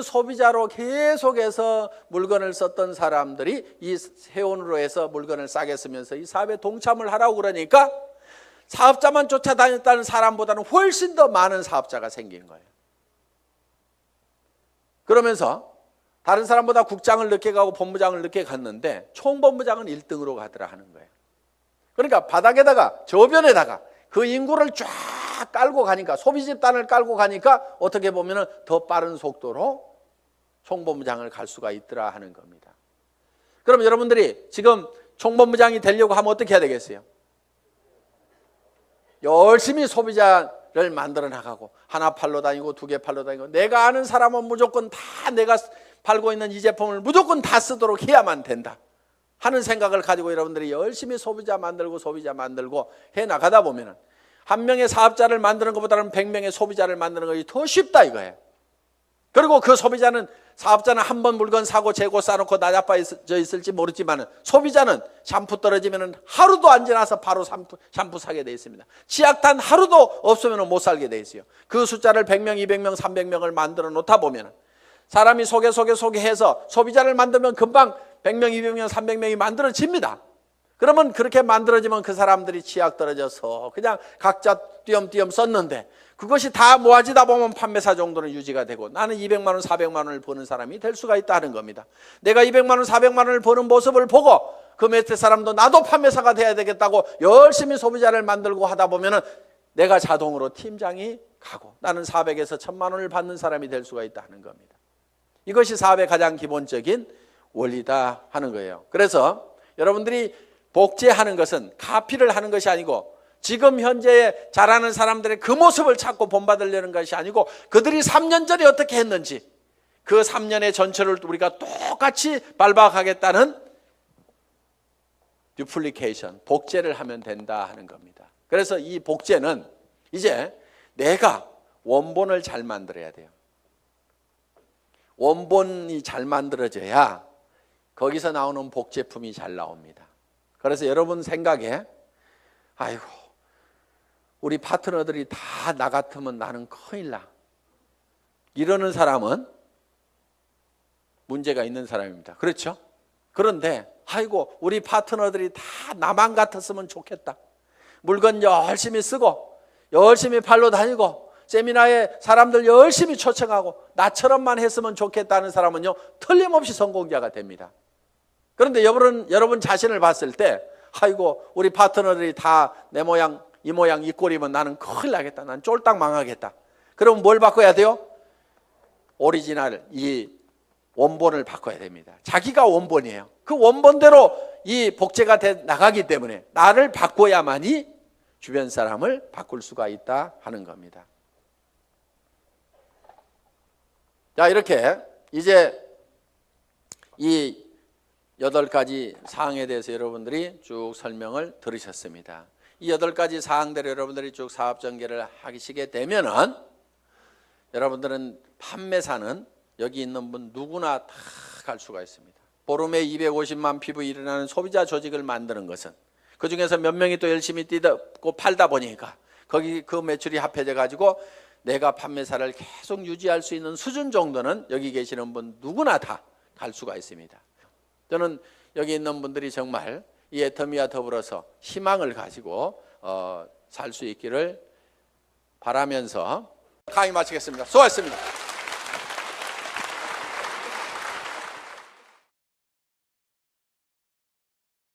소비자로 계속해서 물건을 썼던 사람들이 이 세원으로 해서 물건을 싸게 쓰면서 이 사업에 동참을 하라고 그러니까 사업자만 쫓아다녔다는 사람보다는 훨씬 더 많은 사업자가 생긴 거예요. 그러면서 다른 사람보다 국장을 늦게 가고 본부장을 늦게 갔는데 총본부장은 1등으로 가더라 하는 거예요. 그러니까 바닥에다가 저변에다가 그 인구를 쫙 깔고 가니까 소비 집단을 깔고 가니까 어떻게 보면 더 빠른 속도로 총본부장을 갈 수가 있더라 하는 겁니다. 그럼 여러분들이 지금 총본부장이 되려고 하면 어떻게 해야 되겠어요? 열심히 소비자를 만들어 나가고 하나 팔러 다니고 두 개 팔러 다니고 내가 아는 사람은 무조건 다 내가 팔고 있는 이 제품을 무조건 다 쓰도록 해야만 된다 하는 생각을 가지고 여러분들이 열심히 소비자 만들고 해 나가다 보면 한 명의 사업자를 만드는 것보다는 100명의 소비자를 만드는 것이 더 쉽다 이거예요. 그리고 그 사업자는 한 번 물건 사고 재고 싸놓고 나자빠져 있을지 모르지만 소비자는 샴푸 떨어지면 하루도 안 지나서 바로 샴푸 사게 돼 있습니다. 치약단 하루도 없으면 못 살게 돼 있어요. 그 숫자를 100명, 200명, 300명을 만들어 놓다 보면 사람이 소개해서 소비자를 만들면 금방 100명, 200명, 300명이 만들어집니다. 그러면 그렇게 만들어지면 그 사람들이 치약 떨어져서 그냥 각자 띄엄띄엄 썼는데 그것이 다 모아지다 보면 판매사 정도는 유지가 되고 나는 200만 원, 400만 원을 버는 사람이 될 수가 있다는 겁니다. 내가 200만 원, 400만 원을 버는 모습을 보고 그 밑에 사람도 나도 판매사가 돼야 되겠다고 열심히 소비자를 만들고 하다 보면 내가 자동으로 팀장이 가고 나는 400에서 1000만 원을 받는 사람이 될 수가 있다는 겁니다. 이것이 사업의 가장 기본적인 원리다 하는 거예요. 그래서 여러분들이 복제하는 것은 카피를 하는 것이 아니고 지금 현재 잘하는 사람들의 그 모습을 찾고 본받으려는 것이 아니고 그들이 3년 전에 어떻게 했는지 그 3년의 전체를 우리가 똑같이 밟아가겠다는 듀플리케이션, 복제를 하면 된다 하는 겁니다. 그래서 이 복제는 이제 내가 원본을 잘 만들어야 돼요. 원본이 잘 만들어져야 거기서 나오는 복제품이 잘 나옵니다. 그래서 여러분 생각에 아이고 우리 파트너들이 다 나 같으면 나는 큰일 나 이러는 사람은 문제가 있는 사람입니다. 그렇죠? 그런데 아이고 우리 파트너들이 다 나만 같았으면 좋겠다. 물건 열심히 쓰고 열심히 팔러 다니고 세미나에 사람들 열심히 초청하고 나처럼만 했으면 좋겠다는 사람은요 틀림없이 성공자가 됩니다. 그런데 여러분 자신을 봤을 때 아이고 우리 파트너들이 다 내 모양 이 모양 이 꼴이면 나는 큰일 나겠다. 난 쫄딱 망하겠다. 그럼 뭘 바꿔야 돼요? 오리지널 이 원본을 바꿔야 됩니다. 자기가 원본이에요. 그 원본대로 이 복제가 돼 나가기 때문에 나를 바꿔야만이 주변 사람을 바꿀 수가 있다 하는 겁니다. 자, 이렇게 이제 이 8가지 사항에 대해서 여러분들이 쭉 설명을 들으셨습니다. 이 8가지 사항대로 여러분들이 쭉 사업 전개를 하시게 되면은 여러분들은 판매사는 여기 있는 분 누구나 다 갈 수가 있습니다. 보름에 250만 피부 일어나는 소비자 조직을 만드는 것은 그 중에서 몇 명이 또 열심히 뛰고 팔다 보니까 거기 그 매출이 합해져 가지고 내가 판매사를 계속 유지할 수 있는 수준 정도는 여기 계시는 분 누구나 다 갈 수가 있습니다. 저는 여기 있는 분들이 정말 이 애터미와 더불어서 희망을 가지고 살 수 있기를 바라면서 강의 마치겠습니다. 수고하셨습니다.